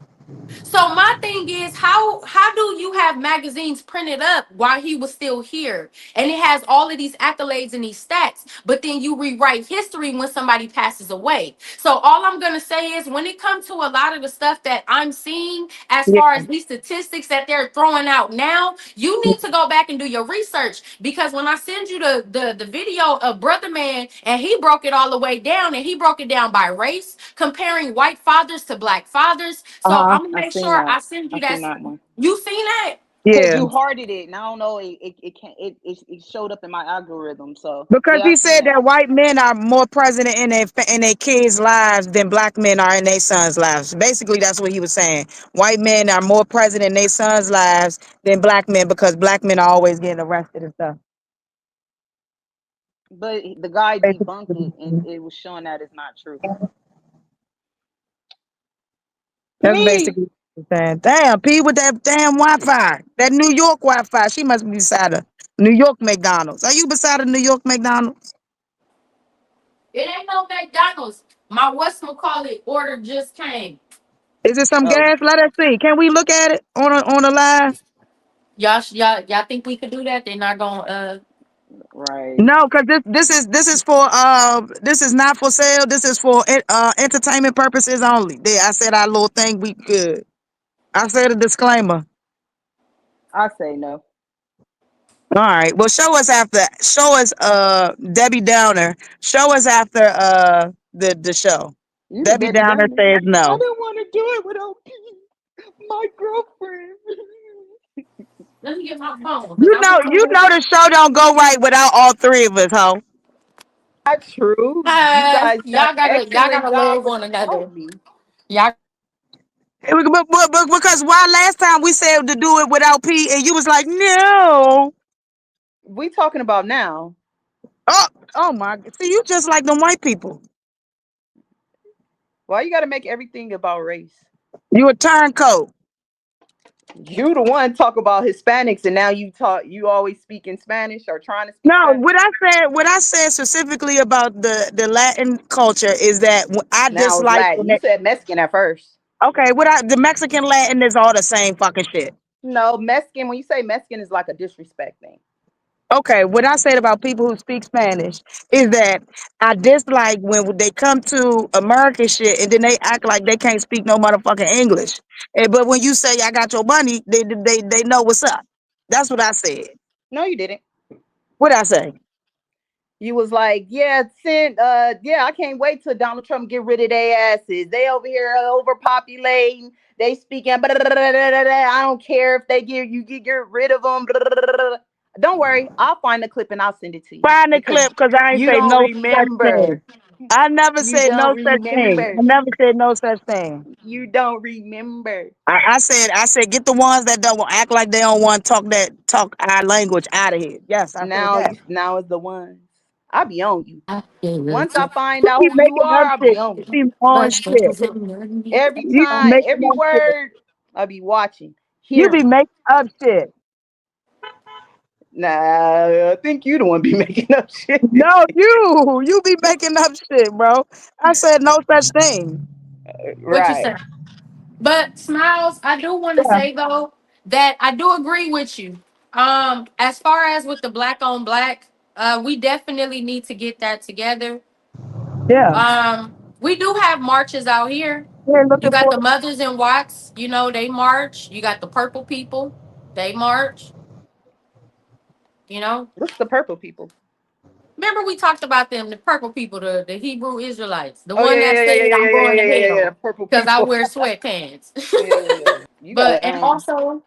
So my thing is, how do you have magazines printed up while he was still here, and it has all of these accolades and these stats, but then you rewrite history when somebody passes away? So all I'm gonna say is, when it comes to a lot of the stuff that I'm seeing, as
Yeah.
far as these statistics that they're throwing out now, you need to go back and do your research, because when I send you the video of Brother Man, and he broke it all the way down, and he broke it down by race, comparing white fathers to black fathers. So
Uh-huh.
I'm gonna
I
make
seen
sure
that.
I send
I
you that.
seen that one.
You seen that?
Cause
Yeah.
you hearted it, and I don't know, it can't it showed up in my algorithm. So
Because
yeah, I
he
seen
said
that.
that white men are more present in their kids' lives than black men are in their sons' lives. Basically, that's what he was saying. White men are more present in their sons' lives than black men, because black men are always getting arrested and stuff.
But the guy debunked it, and
Basically,
it was showing that it's not true.
that's
Please.
basically what he's saying. Damn, P with that damn Wi-Fi, that New York Wi-Fi. She must be beside a New York McDonald's. Are you beside a New York McDonald's?
It ain't no McDonald's. My whatchamacallit order just came.
Is it some
Oh,
gas? Let us see. Can we look at it on a live?
Y'all think we could do that? They're not gonna
right.
No, because this is for this is not for sale. This is for entertainment purposes only. There, I said our little thing. We good. I said a disclaimer.
I say no.
All right. Well, show us after. Show us Debbie Downer. Show us after the show.
You the
Debbie
Debbie
Downer
Downer.
says
I
no.
don't want to do it without my girlfriend.
Let me get my phone because
You
I'm
know,
gonna
you know the show don't go right without all three of us, ho.
Not true. You guys done
y'all
excellent
gotta
job
love one another.
without me.
Y'all
Because why last time we said to do it without P and you was like, no.
We talking about now.
Oh, oh my. See, you just like them white people.
Why you got to make everything about race?
You a turncoat.
You the one talk about Hispanics, and now you always speak in Spanish or trying to speak
No,
Spanish.
what I said specifically about the Latin culture is that I
Now it's
dislike
Latin.
when
You
they,
said Mexican at first.
okay, the Mexican Latin is all the same fucking shit.
No, Mexican. When you say Mexican, is like a disrespect thing.
Okay, what I said about people who speak Spanish is that I dislike when they come to American shit and then they act like they can't speak no motherfucking English. But when you say I got your money, they know what's up. That's what I said.
No, you didn't.
What I say?
You was like, yeah, yeah, I can't wait till Donald Trump get rid of their asses. They over here overpopulating. They speaking. Blah, blah, blah, blah, blah, blah. I don't care if they get rid of them. Blah, blah, blah, blah, blah. Don't worry, I'll find the clip and I'll send it to you
Find the
because
clip because I ain't
you
say
don't
no such thing.
remember.
I never
You
said
don't
no such thing.
remember.
I never said no such thing.
You don't remember.
I said get the ones that don't act like they don't want to talk our language out of here. Yes, I said that.
Now is the ones. I'll be on you.
feel
Once I find
You
out
be
who you
making
are,
up
I'll
shit.
be on you.
You be on
but
shit.
Every
You be
time,
making
every
up shit.
word, I'll be watching,
You be
hearing.
making up shit.
Nah, I think you the one be making up shit.
No, you be making up shit, bro. I said no such thing.
what you
Right.
say. But Smiles, I do want to
Yeah,
say though that I do agree with you. As far as with the black on black, we definitely need to get that together.
yeah.
We do have marches out here.
We're
You
looking
got
for.
the mothers in Watts, you know, they march. You got the purple people, they march, you know.
What's the purple people?
Remember we talked about them, the purple people, the Hebrew Israelites, the
Oh yeah,
one
yeah,
that
yeah, yeah,
said
yeah,
I'm
yeah, yeah,
going to
yeah, yeah, yeah.
hell
Purple
because I
people.
wear sweatpants.
Yeah, you
But
gotta
and also,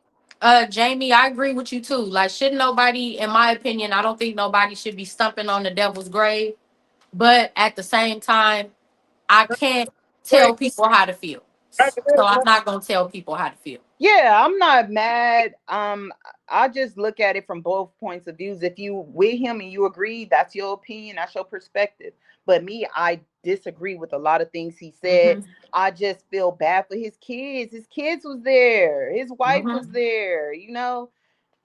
Jamie, I agree with you too. Like, should nobody, in my opinion, I don't think nobody should be stumping on the devil's grave. But at the same time, I can't tell people how to feel. So I'm not gonna tell people how to feel.
Yeah, I'm not mad. I just look at it from both points of views. If you with him and you agree, that's your opinion, that's your perspective. But me, I disagree with a lot of things he said.
Hmm.
I just feel bad for his kids. His kids was there. His wife
Hmm.
was there.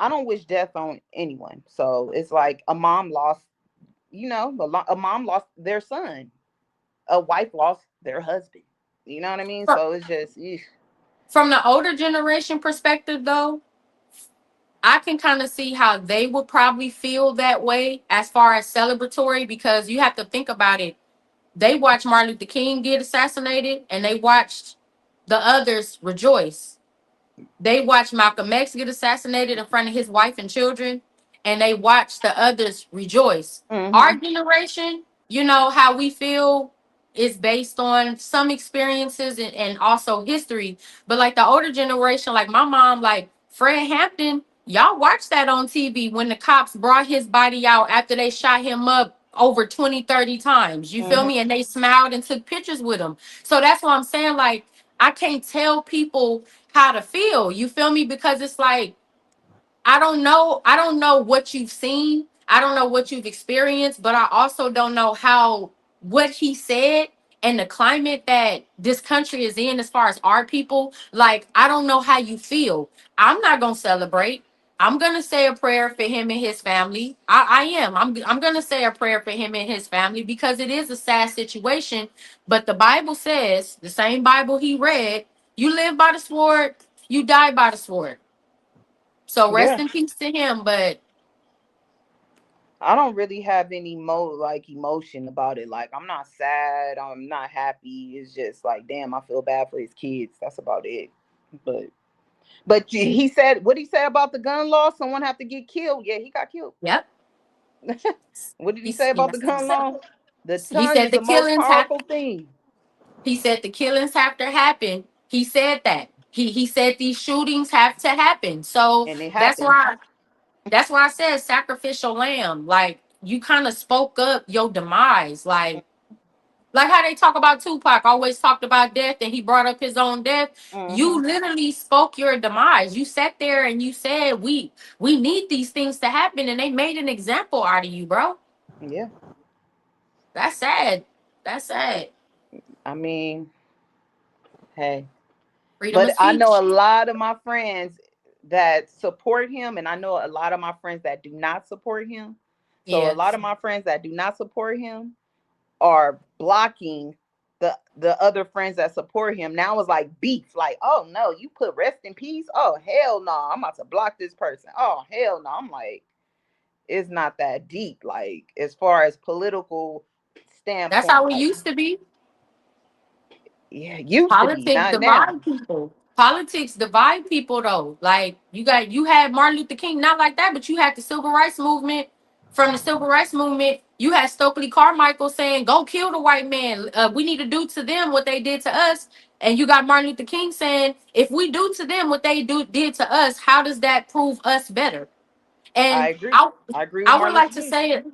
I don't wish death on anyone. So it's like a mom lost, a mom lost their son. A wife lost their husband. You know what I mean? So it's just, eesh.
From the older generation perspective, though, I can kind of see how they would probably feel that way as far as celebratory because you have to think about it. They watched Martin Luther King get assassinated and they watched the others rejoice. They watched Malcolm X get assassinated in front of his wife and children, and they watched the others rejoice. Our
Hmm.
generation, you know, how we feel is based on some experiences and also history. But like the older generation, like my mom, like Fred Hampton, y'all watched that on TV when the cops brought his body out after they shot him up over 20, 30 times. You feel
Hmm.
me? And they smiled and took pictures with him. So that's what I'm saying. Like, I can't tell people how to feel. You feel me? Because it's like I don't know. I don't know what you've seen. I don't know what you've experienced, but I also don't know how what he said and the climate that this country is in as far as our people. Like, I don't know how you feel. I'm not gonna celebrate. I'm gonna say a prayer for him and his family. I am. I'm gonna say a prayer for him and his family because it is a sad situation. But the Bible says, the same Bible he read, you live by the sword, you die by the sword. So rest
Yeah.
in peace to him. But
I don't really have any emotion about it. Like I'm not sad. I'm not happy. It's just like, damn, I feel bad for his kids. That's about it. But But he said, what he said about the gun law? Someone have to get killed. Yeah, he got killed.
Yep.
What did he say about the
Yes, he
gun
said.
law? The
He
tongue
said
is
the
the most
killings have.
powerful thing,
He said the killings have to happen. He said that. He said these shootings have to happen. So
and it
that's
happened.
why that's why I said sacrificial lamb. Like you kind of spoke up your demise. Like how they talk about Tupac, always talked about death and he brought up his own death.
Mm-hmm.
You literally spoke your demise. You sat there and you said, we need these things to happen, and they made an example out of you, bro.
Yeah,
That's sad. That's sad.
I mean, hey,
Freedom of
but I know
speech.
a lot of my friends that support him, and I know a lot of my friends that do not support him. So a
Yeah.
lot of my friends that do not support him are blocking the other friends that support him. Now it's like beef. Like, oh no, you put rest in peace. Oh hell no, I'm about to block this person. Oh hell no. I'm like, it's not that deep. Like as far as political
That's
standpoint,
how it
like
used to be.
yeah, used to be,
Politics
not now.
divide people. Politics divide people though. Like you had Martin Luther King, not like that, but you had the civil rights movement. From the civil rights movement, you had Stokely Carmichael saying, "Go kill the white man. We need to do to them what they did to us." And you got Martin Luther King saying, "If we do to them what they did to us, how does that prove us better?"
I
And
agree.
I
I agree with
I would
Martin
like
Luther
to
King.
say it.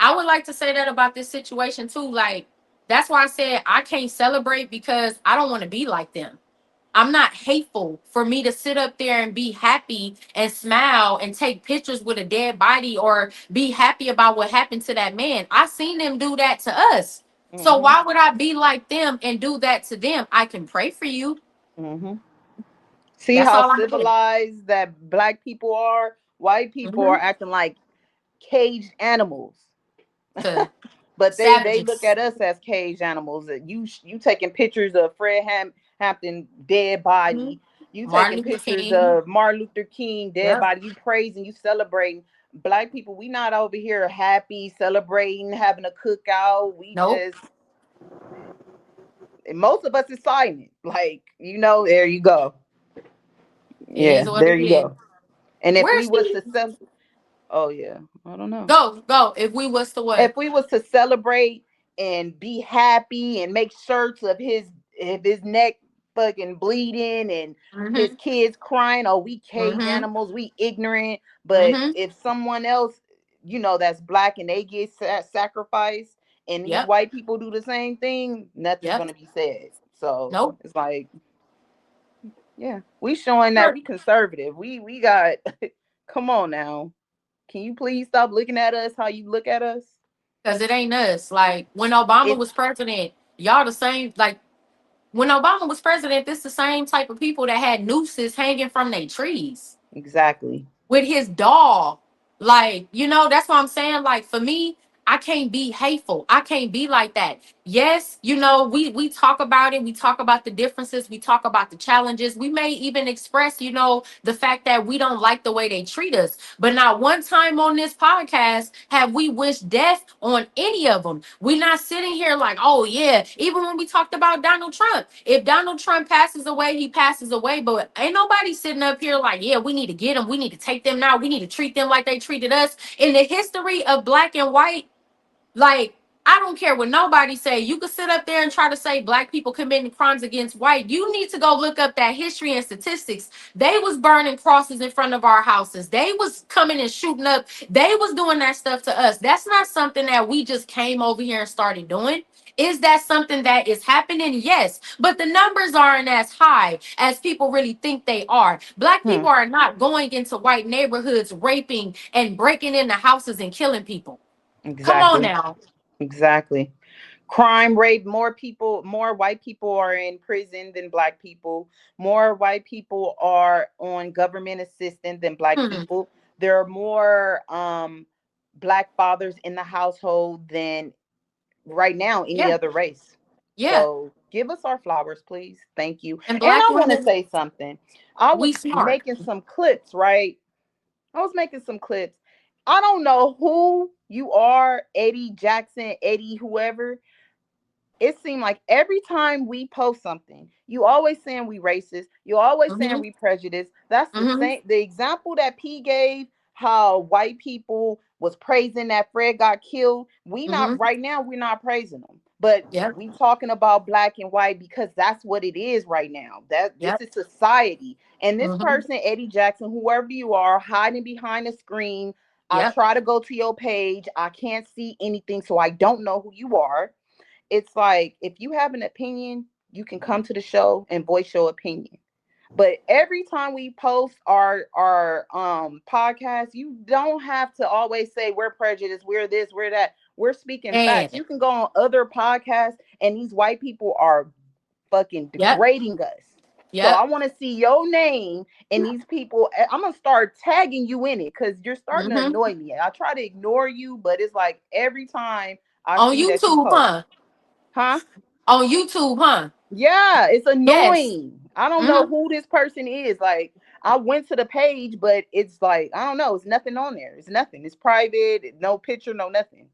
I would like to say that about this situation too. Like that's why I said I can't celebrate because I don't want to be like them. I'm not hateful for me to sit up there and be happy and smile and take pictures with a dead body or be happy about what happened to that man. I seen them do that to us. So
Mm-hmm.
why would I be like them and do that to them? I can pray for you.
Mm-hmm. See
That's
how
all I'm saying.
civilized that black people are? White people are
Mm-hmm.
acting like caged animals.
To
But they look
savages.
at us as cage animals. You taking pictures of Hampton dead
Mhm.
body. You taking
Martin Luther
pictures
King.
of Martin Luther King dead
Yep.
body. You praising, you celebrating. Black people, we not over here happy, celebrating, having a cookout. We
Nope.
just, and most of us is silent. Like, there you go.
It
Yeah,
is what
there
it
you
is.
go. And if we
Where's
was
the
to oh yeah, I don't know.
go? If we was to what?
If we was to celebrate and be happy and make shirts of his neck fucking bleeding and his
Mm-hmm.
kids crying, oh, we cage
Mm-hmm.
animals, we ignorant. But
Mm-hmm.
if someone else, that's black and they get sacrificed, and these
Yep.
white people do the same thing, nothing's
Yep.
gonna be said. So
Nope.
it's like, yeah, we showing that
Sure.
we conservative. We got come on now. Can you please stop looking at us how you look at us?
Because it ain't us. Like when Obama
It's
was president, y'all the same. Like when Obama was president, this the same type of people that had nooses hanging from their trees
exactly.
with his dog. Like, that's what I'm saying. Like, for me, I can't be hateful. I can't be like that. Yes, we talk about it. We talk about the differences. We talk about the challenges. We may even express, the fact that we don't like the way they treat us. But not one time on this podcast have we wished death on any of them. We're not sitting here like, oh yeah. Even when we talked about Donald Trump, if Donald Trump passes away, he passes away. But ain't nobody sitting up here like, yeah, we need to get them. We need to take them now. We need to treat them like they treated us. In the history of black and white, like, I don't care what nobody say. You could sit up there and try to say black people committing crimes against white. You need to go look up that history and statistics. They was burning crosses in front of our houses. They was coming and shooting up. They was doing that stuff to us. That's not something that we just came over here and started doing. Is that something that is happening? Yes. But the numbers aren't as high as people really think they are. Black
Hmm.
people are not going into white neighborhoods, raping and breaking into houses and killing people. Come on
Exactly.
now.
Exactly. Crime rate, more white people are in prison than black people. More white people are on government assistance than black
Hmm.
people. There are more black fathers in the household than right now any
Yeah.
other race.
Yeah.
So give us our flowers, please. Thank you.
And
And
black
I want to
women,
say something. I was
we smart.
making some clips, right? I was making some clips. I don't know who you are, Eddie Jackson, Eddie, whoever. it seemed like every time we post something, you always saying we racist. You always saying
Mm-hmm.
we prejudiced. That's the
Mm-hmm.
same. The example that P gave, how white people was praising that Fred got killed. We not
Mm-hmm.
right now. We're not praising them, but
Yep.
we talking about black and white because that's what it is right now. That this
Yep.
is society, and this
Mm-hmm.
person, Eddie Jackson, whoever you are, hiding behind a screen. I
Yep.
try to go to your page. I can't see anything, so I don't know who you are. It's like if you have an opinion, you can come to the show and voice your opinion. But every time we post our podcast, you don't have to always say we're prejudiced, we're this, we're that. We're speaking facts.
And
You can go on other podcasts and these white people are fucking
yep.
degrading us. So I
Yep.
want to see your name and these people. I'm gonna start tagging you in it because you're starting to
Mm-hmm.
annoy me. I try to ignore you, but it's like every time I
On
see that you
YouTube,
post.
huh?
Huh?
On YouTube, huh?
Yeah, it's
Yes.
annoying. I don't know
Mm-hmm.
who this person is. Like, I went to the page, but it's like, I don't know. It's nothing on there. It's nothing. It's private. No picture, no nothing.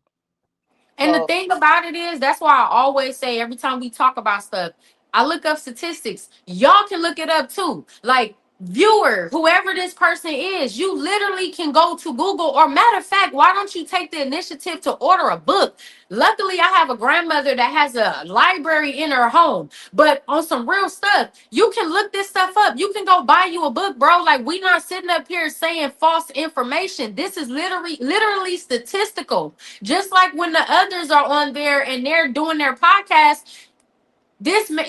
And the
So,
thing about it is, that's why I always say every time we talk about stuff, I look up statistics. Y'all can look it up too. Like, viewer, whoever this person is, you literally can go to Google. Or, matter of fact, why don't you take the initiative to order a book? Luckily, I have a grandmother that has a library in her home. But on some real stuff, you can look this stuff up. You can go buy you a book, bro. Like, we not sitting up here saying false information. This is literally statistical. Just like when the others are on there and they're doing their podcast,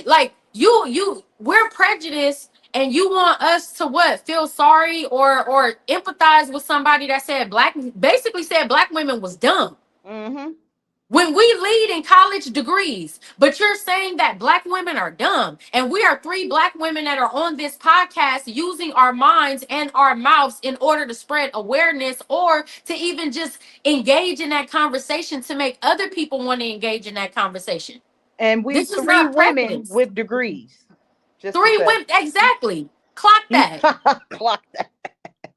like we're prejudiced, and you want us to what? Feel sorry or empathize with somebody that basically said black women was dumb.
mm-hmm.
When we lead in college degrees, but you're saying that black women are dumb, and we are three black women that are on this podcast using our minds and our mouths in order to spread awareness or to even just engage in that conversation to make other people want to engage in that conversation.
And we
This is
three
not
women
prejudice.
with degrees, just to
Three
say.
women, exactly. Clock that.
Clock that.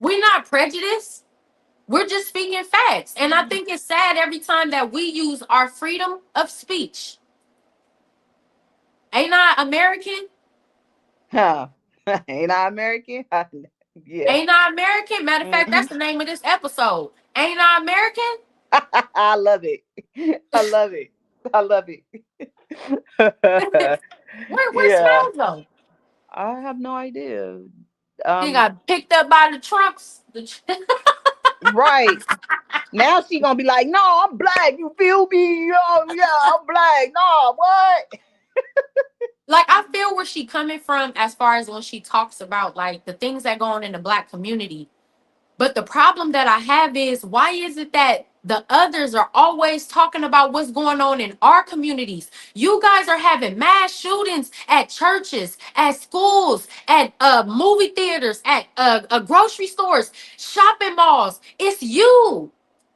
We're not prejudiced. We're just speaking facts. And I think it's sad every time that we use our freedom of speech. Ain't I American?
Huh. Ain't I American? Yeah.
Ain't I American? Matter of fact,
Hmm.
that's the name of this episode. Ain't I American?
I love it. I love it. I love it.
Where
Yeah.
Smells though?
I have no idea.
He
Um,
got picked up by the Trumps.
right. Now she gonna be like, no, I'm black. You feel me? Oh yeah, I'm black. No, what?
Like, I feel where she coming from as far as when she talks about like the things that go on in the black community. But the problem that I have is, why is it that the others are always talking about what's going on in our communities? You guys are having mass shootings at churches, at schools, at movie theaters, at grocery stores, shopping malls. It's you.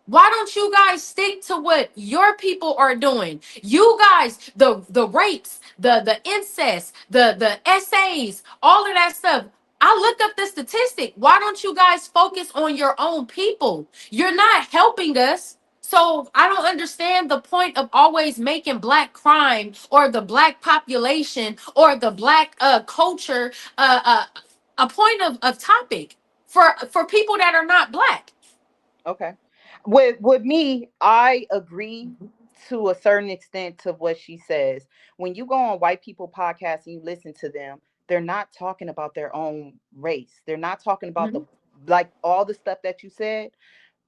Why don't you guys stick to what your people are doing? You guys, the rapes, the incest, the essays, all of that stuff. I look up the statistic. Why don't you guys focus on your own people? You're not helping us. So I don't understand the point of always making black crime or the black population or the black culture a point of topic for people that are not black.
Okay. With me, I agree to a certain extent to what she says. When you go on white people podcasts and you listen to them, they're not talking about their own race. They're not talking about the
Mhm.
like all the stuff that you said.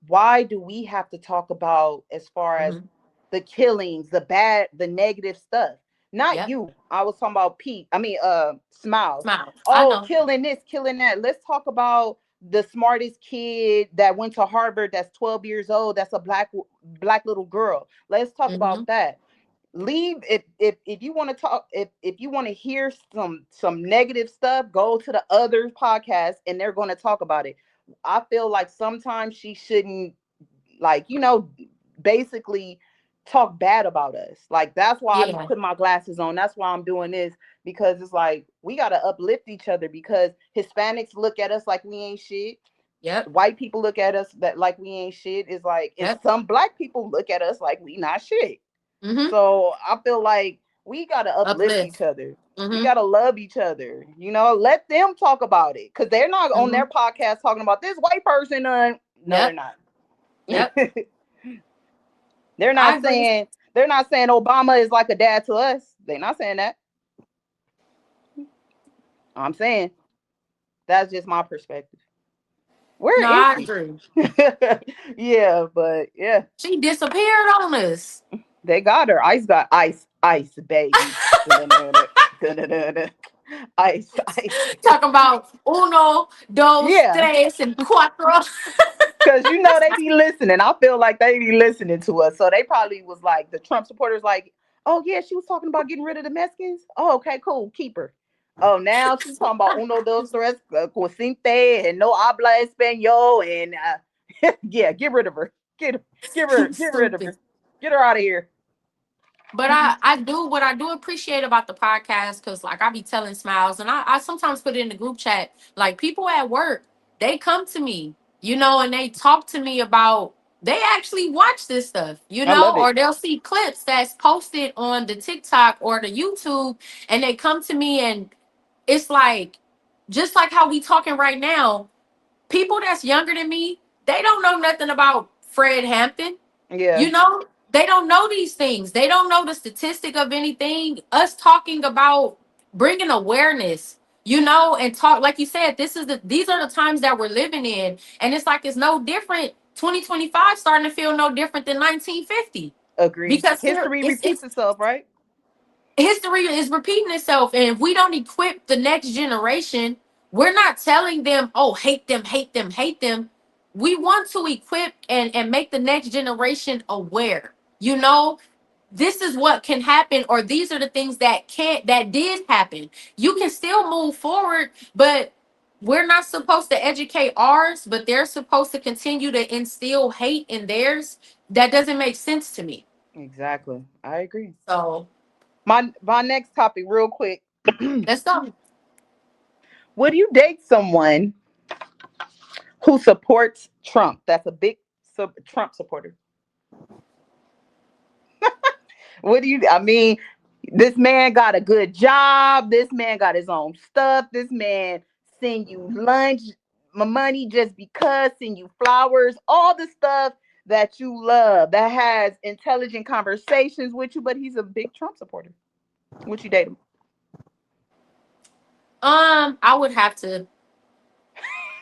Why do we have to talk about as far as
Mhm.
the killings, the bad, the negative stuff? Not
Yep.
you. I was talking about Pete. I mean, Smiles.
Smile. I
Oh,
know.
killing this, killing that. Let's talk about the smartest kid that went to Harvard. That's 12 years old. That's a black little girl. Let's talk
Hmm.
about that. Leave if you want to talk if you want to hear some negative stuff, go to the other podcast and they're going to talk about it. I feel like sometimes she shouldn't, like, basically talk bad about us. Like, that's why I be
Yeah.
putting my glasses on. That's why I'm doing this, because it's like we got to uplift each other, because Hispanics look at us like we ain't shit.
Yep.
White people look at us that like we ain't shit. Is like, and
Yep.
some black people look at us like we not shit.
Mm-hmm.
So I feel like we gotta uplift each
Uplift.
other. We
Mm-hmm.
gotta love each other. Let them talk about it because they're not on
Mm-hmm.
their podcast talking about this white person. No, they're
Yep.
not.
Yep.
they're
I
not
agree.
saying they're not saying Obama is like a dad to us. They're not saying that. I'm saying that's just my perspective. Where
No,
is
I
she?
agree.
Yeah, but yeah,
She disappeared on us.
they got her. Ice got ice, ice, baby. Dun-dun-dun-dun, dun-dun-dun-dun. Ice, ice.
Talking about uno, dos,
Yeah,
tres, and cuatro.
because they be listening. I feel like they be listening to us. So they probably was like the Trump supporters, like, oh yeah, she was talking about getting rid of the Mexicans. Oh, okay, cool, keep her. Oh, now she's talking about uno, dos, tres, cocinte, and no habla español, and yeah, get rid of her. Get rid of
Stupid.
her. Get her out of here.
But I do what I do appreciate about the podcast because like I be telling Smiles and I sometimes put it in the group chat. Like people at work, they come to me, and they talk to me about they actually watch this stuff,
I love
or
it.
they'll see clips that's posted on the TikTok or the YouTube and they come to me and it's like just like how we talking right now, people that's younger than me, they don't know nothing about Fred Hampton.
Yeah,
You know, they don't know these things. They don't know the statistic of anything. Us talking about bringing awareness, and talk like you said. These are the times that we're living in, and it's like it's no different. 2025 starting to feel no different than 1950
agree.
because here
History repeats
it's
itself, right?
history is repeating itself, and if we don't equip the next generation, we're not telling them, oh, hate them, hate them, hate them. We want to equip and make the next generation aware, this is what can happen, or these are the things that did happen. You can still move forward, but we're not supposed to educate ours, but they're supposed to continue to instill hate in theirs. That doesn't make sense to me.
Exactly. I agree.
So
My next topic, real quick.
let's go.
Would you date someone who supports Trump? That's a big Trump supporter. What do you? I mean, this man got a good job. This man got his own stuff. This man send you lunch, my money just because, send you flowers, all the stuff that you love. That has intelligent conversations with you. But he's a big Trump supporter. Would you date him?
I would have to.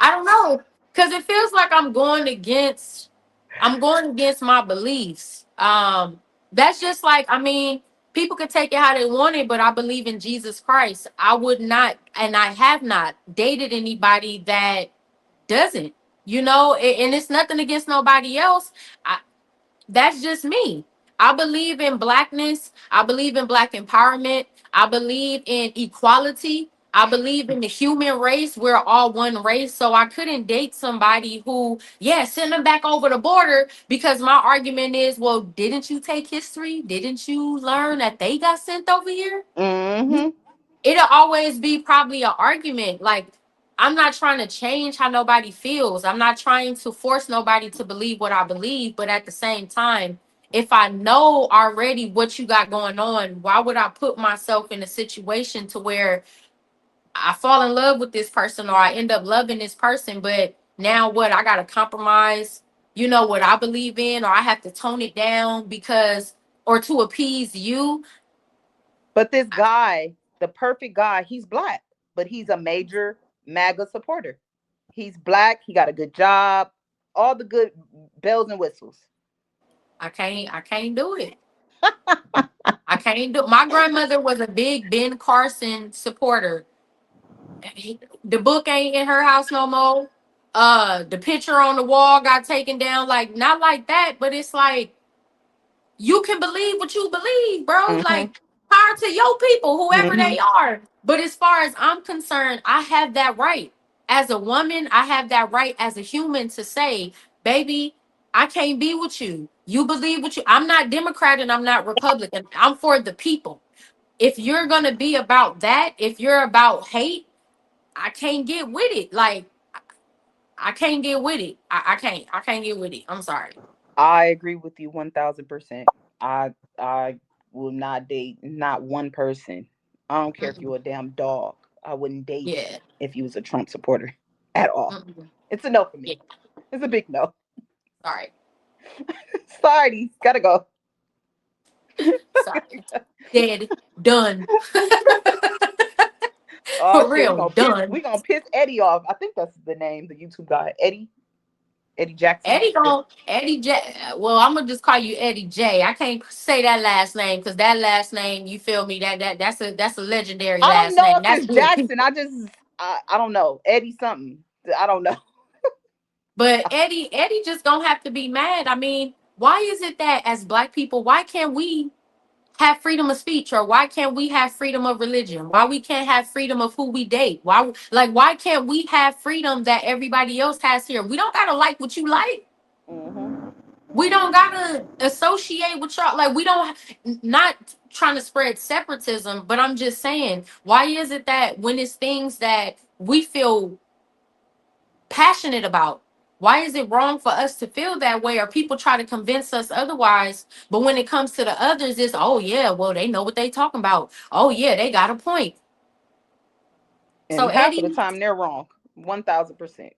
I don't know, because it feels like I'm going against my beliefs. That's just like I mean, people could take it how they want it, but I believe in Jesus Christ. I would not, and I have not dated anybody that doesn't. And it's nothing against nobody else. That's just me. I believe in blackness. I believe in black empowerment. I believe in equality. I believe in the human race. We're all one race. So I couldn't date somebody who, yeah, send them back over the border because my argument is, well, didn't you take history? Didn't you learn that they got sent over here?
Mm-hmm.
It'll always be probably an argument. Like, I'm not trying to change how nobody feels. I'm not trying to force nobody to believe what I believe. But at the same time, if I know already what you got going on, why would I put myself in a situation to where I fall in love with this person or I end up loving this person? But now what? I got to compromise, what I believe in, or I have to tone it down or to appease you.
But this guy, the perfect guy, he's black, but he's a major MAGA supporter. He's black. He got a good job, all the good bells and whistles.
I can't do it. I can't do. My grandmother was a big Ben Carson supporter. The book ain't in her house no more. The picture on the wall got taken down. Like not like that, but it's like you can believe what you believe, bro.
Mm-hmm.
Like power to your people, whoever
Mm-hmm.
they are. But as far as I'm concerned, I have that right. As a woman, I have that right as a human to say, baby, I can't be with you. You believe what you I'm not Democrat and I'm not Republican. I'm for the people. If you're gonna be about that, if you're about hate, I can't get with it. Like I can't get with it. I can't. I can't get with it. I'm sorry.
I agree with you 1000%. I will not date not one person. I don't care if
Mm-mm.
you're a damn dog. I wouldn't date you
Yeah.
if you was a Trump supporter at all.
Mm-mm.
It's a no for
Yeah.
me. It's a big no.
Sorry.
Sorry, gotta go.
Sorry. Dead. Done.
Oh
For
shit,
real. Done.
we gonna piss Eddie off. I think that's the name, the YouTube guy, Eddie Jackson.
Eddie J. Well, I'm gonna just call you Eddie J. I can't say that last name because that last name, you feel me? That's a legendary
I don't
last
know
name.
if
That's
it's
good.
Jackson. I don't know Eddie something. I don't know.
But Eddie just gonna have to be mad. I mean, why is it that as black people, why can't we have freedom of speech, or why can't we have freedom of religion? Why we can't have freedom of who we date? Why can't we have freedom that everybody else has here? We don't gotta like what you like.
Hmm.
We don't gotta associate with y'all. Like, we don't, not trying to spread separatism, but I'm just saying, why is it that when it's things that we feel passionate about, why is it wrong for us to feel that way, or people try to convince us otherwise? But when it comes to the others, it's, oh yeah, well, they know what they talking about. Oh yeah, they got a point. So
And half of the
Eddie,
time they're wrong. 1,000%.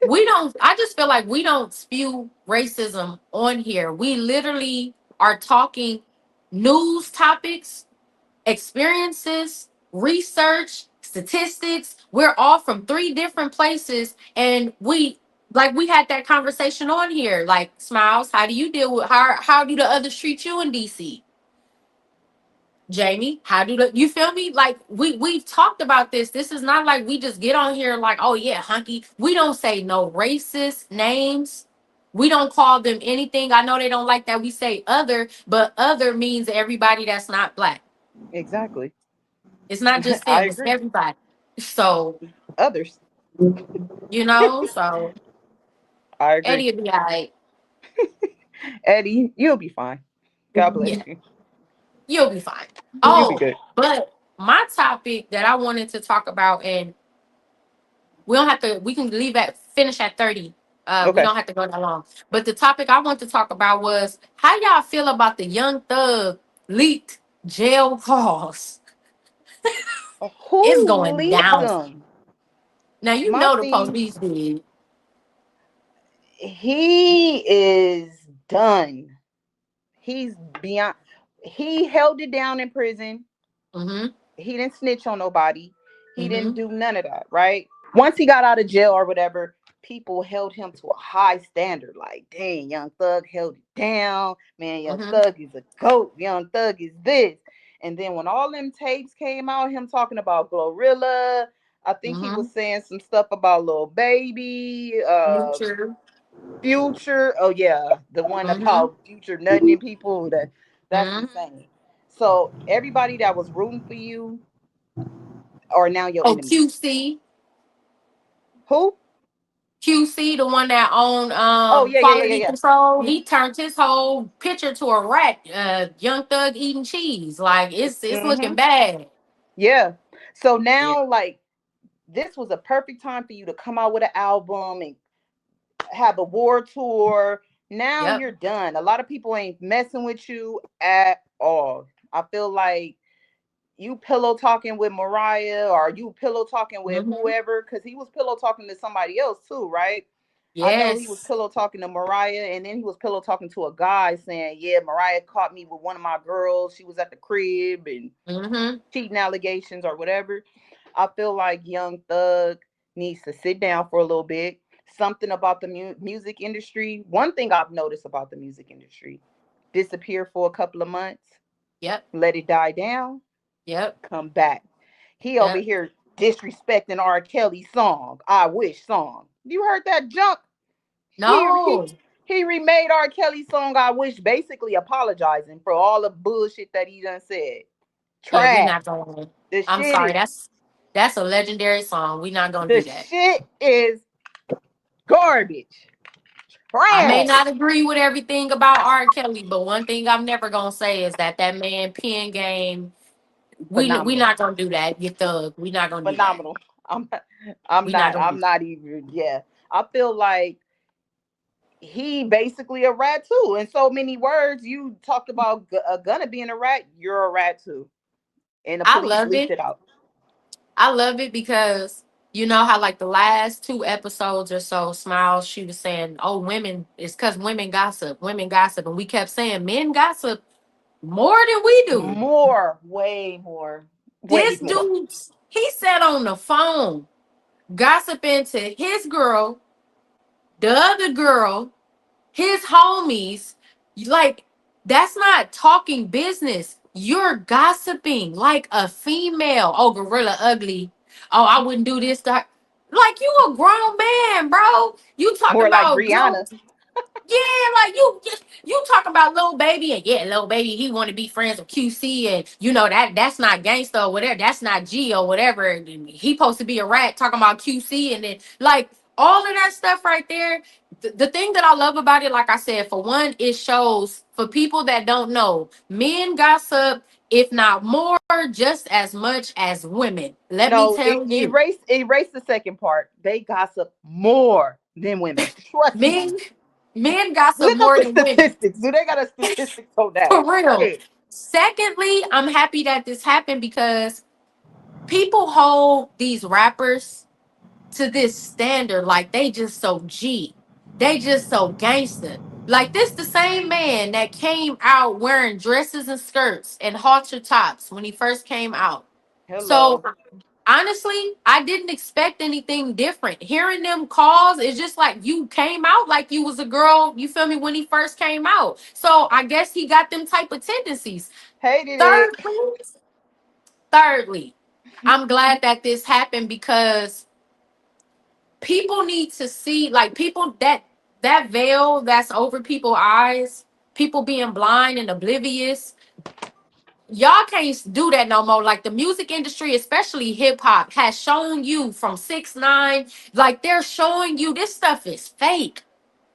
we don't, I just feel like we don't spew racism on here. We literally are talking news topics, experiences, research, statistics. We're all from three different places, and we had that conversation on here. Like, Smiles, how do you deal with, how do the others treat you in DC? Jamie, how do you feel me? Like, we've talked about this. This is not like we just get on here like, oh yeah, hunky. We don't say no racist names. We don't call them anything. I know they don't like that we say other, but other means everybody that's not black.
Exactly.
It's not just
I
them, it's
agree.
everybody. So,
Others.
so
I agree.
Eddie will be all right.
Eddie, you'll be fine. God bless
Yeah,
you.
you'll be fine.
You'll be
Oh,
good.
but my topic that I wanted to talk about, and we don't have to, we can leave at finish at 30. We
Okay.
don't have to go that long. But the topic I want to talk about was how y'all feel about the Young Thug leaked jail calls. It's
Who
going
leaked
down.
them?
Now you
My
know the
thing,
police did.
he is done. He's beyond. He held it down in prison.
Mm-hmm.
He didn't snitch on nobody. He didn't
Mm-hmm.
do none of that, right? Once he got out of jail or whatever, people held him to a high standard. Like, dang, Young Thug held it down. Man, Young
Mm-hmm.
Thug is a goat. Young Thug is this. And then when all them tapes came out, him talking about Glorilla, I think he
Mm-hmm.
was saying some stuff about Lil Baby,
Future.
Future. Oh yeah, the one
Mm-hmm.
about Future nutting in people. That's
Mm-hmm.
insane. So everybody that was rooting for you are now your
Oh,
enemies.
QC,
Who?
the one that owned
Oh yeah, yeah, yeah,
quality
yeah,
control,
yeah.
he turned his whole picture to a rat. Young Thug eating cheese. Like, it's looking
Mm-hmm.
bad.
Yeah. So
Yeah.
now, like, this was a perfect time for you to come out with an album and have a war tour. Now
Yep.
you're done. A lot of people ain't messing with you at all. I feel like you pillow talking with Mariah or you pillow talking with
Mm-hmm.
whoever, because he was pillow talking to somebody else too, right? I know he was
Yes.
pillow talking to Mariah, and then he was pillow talking to a guy saying, yeah, Mariah caught me with one of my girls. She was at the crib and
Mm-hmm.
cheating allegations or whatever. I feel like Young Thug needs to sit down for a little bit. Something about the music industry. One thing I've noticed about the music industry: disappear for a couple of months,
Yep.
let it die down,
Yep.
come back. He over
Yep.
here disrespecting R. Kelly's song, "I Wish" song. You heard that junk? He he
No.
he remade R. Kelly's song "I Wish," basically apologizing for all the bullshit that he done said.
Yeah, we
Trash.
not going.
The
I'm
shit
sorry.
is
That's a legendary song. We not gonna
the
do that.
shit is garbage.
I may
Trash.
not agree with everything about R. Kelly, but one thing I'm never gonna say is that man pen game. We
Phenomenal.
not gonna do that. You thug. We not gonna do that.
Phenomenal. I'm
We not gonna
I'm
do
not even, yeah. I feel like he basically a rat too. In so many words, you talked about Gunna being a rat. You're a rat too, and the
I
police
love
leaked
it.
it out.
I love it because you know how like the last two episodes or so, Smiles, she was saying, "Oh, women, it's because women gossip," and we kept saying men gossip more than we do.
More, way more, way
This
more.
dude, he sat on the phone gossiping to his girl, the other girl, his homies. Like, that's not talking business. You're gossiping like a female. Oh, gorilla ugly. Oh, I wouldn't do this to her. Like, you a grown man, bro. You talking
Or like
about little.
Rihanna.
Yeah, like you talk about little baby, and yeah, little baby, he want to be friends with QC, and you know that's not gangster or whatever, that's not G or whatever. And he supposed to be a rat talking about QC, and then like all of that stuff right there. The thing that I love about it, like I said, for one, it shows for people that don't know, men gossip, if not more, just as much as women. Let me
No,
tell you,
erase the second part. They gossip more than women. Trust me.
men men gossip
Look up
more
the
than women.
statistics. Do they got a statistics on that?
For real.
Shit.
Secondly, I'm happy that this happened because people hold these rappers to this standard like they just so G. They just so gangster. Like this the same man that came out wearing dresses and skirts and halter tops when he first came out. So
Hello.
honestly, I didn't expect anything different. Hearing them calls is just like you came out like you was a girl, you feel me, when he first came out. So I guess he got them type of tendencies.
Hated it.
Thirdly, thirdly, I'm glad that this happened because people need to see like people that veil that's over people's eyes, people being blind and oblivious. Y'all can't do that no more. Like the music industry, especially hip hop, has shown you from 6ix9ine, like they're showing you this stuff is fake.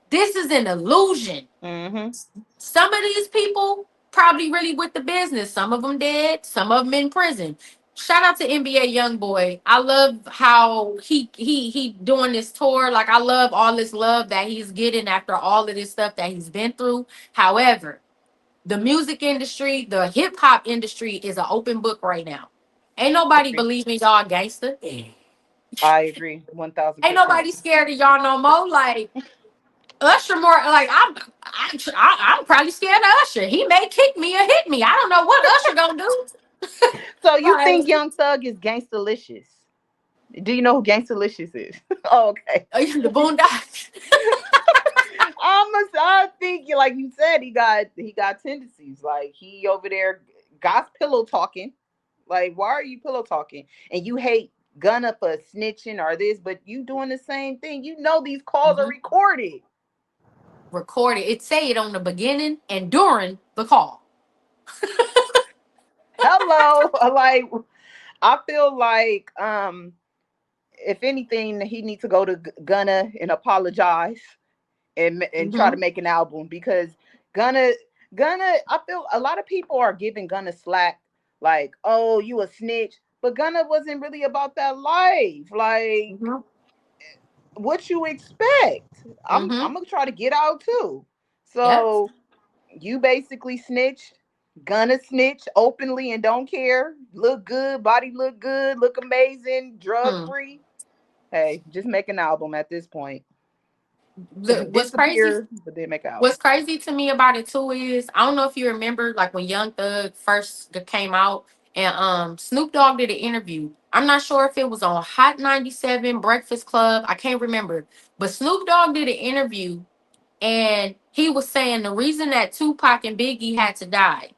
This is an illusion.
Mm-hmm.
Some of these people probably really with the business. Some of them dead. Some of them in prison. Shout out to NBA YoungBoy. I love how he doing this tour. Like I love all this love that he's getting after all of this stuff that he's been through. However, the music industry, the hip hop industry is an open book right now. Ain't nobody
Agree.
believing y'all gangster.
I agree.
Ain't
1000%.
nobody scared of y'all no more. Like Usher more like I'm probably scared of Usher. He may kick me or hit me. I don't know what Usher gonna do.
So you
Like
think Young Thug is gangstalicious? Do you know who gangstalicious is? Oh, okay.
the Boondocks.
I think like you said, he got tendencies. Like he over there got pillow talking. Like, why are you pillow talking? And you hate Gunna for snitching or this, but you doing the same thing. You know these calls are
Mhm.
recorded.
Recorded. It say it on the beginning and during the call.
Hello. Like I feel like if anything, he needs to go to Gunna and apologize and try to
Hmm.
make an album because Gunna Gunna I feel a lot of people are giving Gunna slack like, oh, you a snitch, but Gunna wasn't really about that life. Like,
Hmm.
what you expect? I'm
Hmm.
gonna try to get out too.
Yep.
So you basically snitched, Gunna snitch openly and don't care. Look good, body look good, look amazing, drug
Hmm.
free. Hey, just make an album at this point.
What's crazy?
Disappear, but then make an
What's
album.
crazy to me about it too is I don't know if you remember like when Young Thug first came out and Snoop Dogg did an interview. I'm not sure if it was on Hot 97 Breakfast Club. I can't remember. But Snoop Dogg did an interview and he was saying the reason that Tupac and Biggie had to die,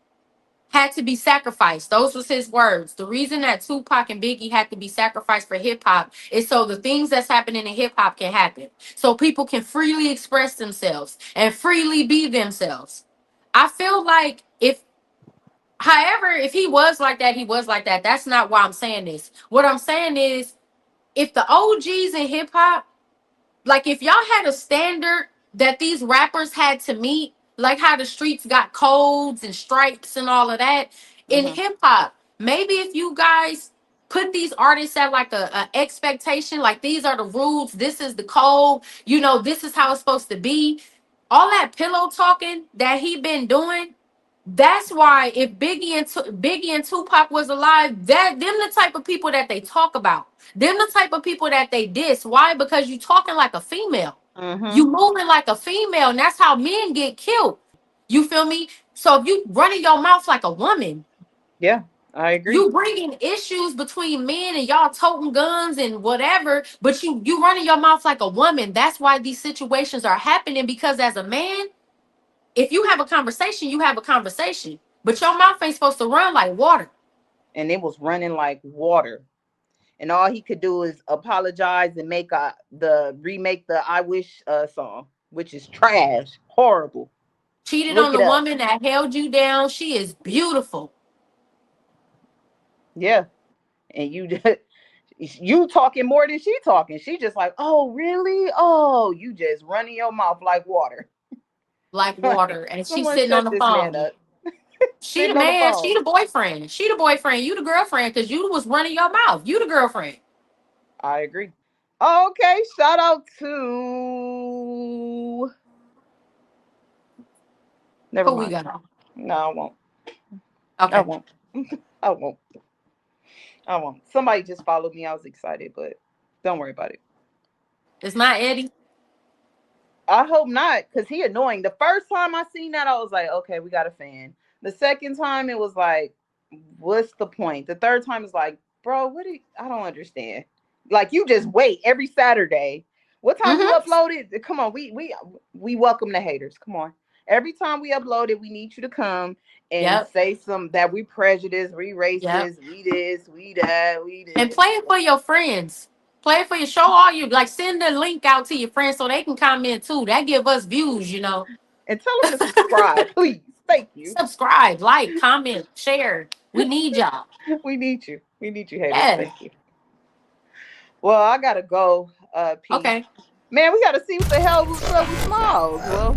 had to be sacrificed. Those was his words. The reason that Tupac and Biggie had to be sacrificed for hip hop is so the things that's happening in hip hop can happen. So people can freely express themselves and freely be themselves. I feel like however, if he was like that, he was like that. That's not why I'm saying this. What I'm saying is if the OGs in hip hop, like if y'all had a standard that these rappers had to meet, like how the streets got codes and stripes and all of that in
Hmm.
hip hop, maybe if you guys put these artists at like a expectation, like these are the rules, this is the code, you know, this is how it's supposed to be. all that pillow talking that he been doing. That's why if Biggie and Tupac was alive, that them the type of people that they talk about. Them the type of people that they diss. Why? Because you talking like a female.
Mm-hmm.
You moving like a female, and that's how men get killed. You feel me? So if you running your mouth like a woman,
Yeah, I agree.
you bringing issues between men and y'all toting guns and whatever, but you running your mouth like a woman. That's why these situations are happening, because as a man, if you have a conversation, you have a conversation. But your mouth ain't supposed to run like water.
And it was running like water. And all he could do is apologize and make the remake the I Wish song, which is trash, horrible.
Cheated on
Look
the
it up.
woman that held you down. She is beautiful.
Yeah, and you you talking more than she talking. She just like, oh really? Oh, you just running your mouth like water.
Like
Like,
water. And she's
someone
sitting on
shut
the
this man
phone.
up.
She the
Sitting on the
man.
phone.
She the boyfriend. She the boyfriend. You the girlfriend, because you was running your mouth. You the girlfriend.
I agree. Okay, shout out to. Never
Who we
mind.
got?
No, I won't. I
Okay.
won't. I won't. I won't. Somebody just followed me. I was excited, but don't worry about it.
It's not Eddie.
I hope not, because he annoying. The first time I seen that, I was like, okay, we got a fan. The second time, it was like, what's the point? The third time is like, bro, I don't understand. Like, you just wait every Saturday. What time you
Mm-hmm.
upload it? Come on, we welcome the haters. Come on. Every time we upload it, we need you to come and
Yep.
say some that we prejudiced, we
Yep.
racist, we this, we that, we
And
this.
play it for your friends. Play it for your show all you like, send the link out to your friends so they can comment too. That give us views, you know.
And tell them to subscribe, please. Thank you.
Subscribe, like, comment, share. We need y'all.
We need you. We need you, haters.
Yeah.
Thank you. Well, I gotta go, P.
Okay.
Man, we gotta see what the hell was up with Smalls. Well,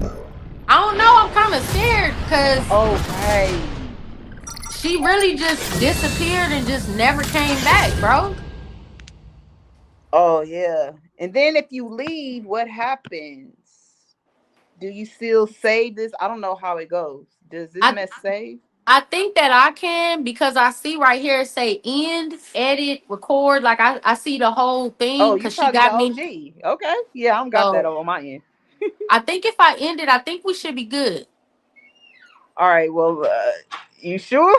I don't know. I'm kind of scared because
oh right.
she really just disappeared and just never came back, bro.
Oh yeah. And then if you leave, what happens? Do you still save this? I don't know how it goes. Does this
I
mess save?
I think that I can, because I see right here it say end, edit, record. Like I see the whole
Oh,
thing
you
because she
probably the
got me.
OG. Okay. Yeah, I don't got that
So
on my end.
I think if I end it, I think we should be good.
All right. Well, you sure?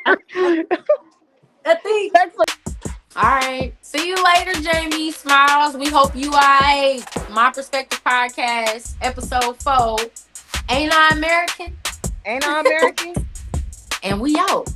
I, I, I think.
Text
All right. See you later, Jamie Smiles. We hope you I My Perspective Podcast, episode 4. Ain't I American?
Ain't I American?
And we out.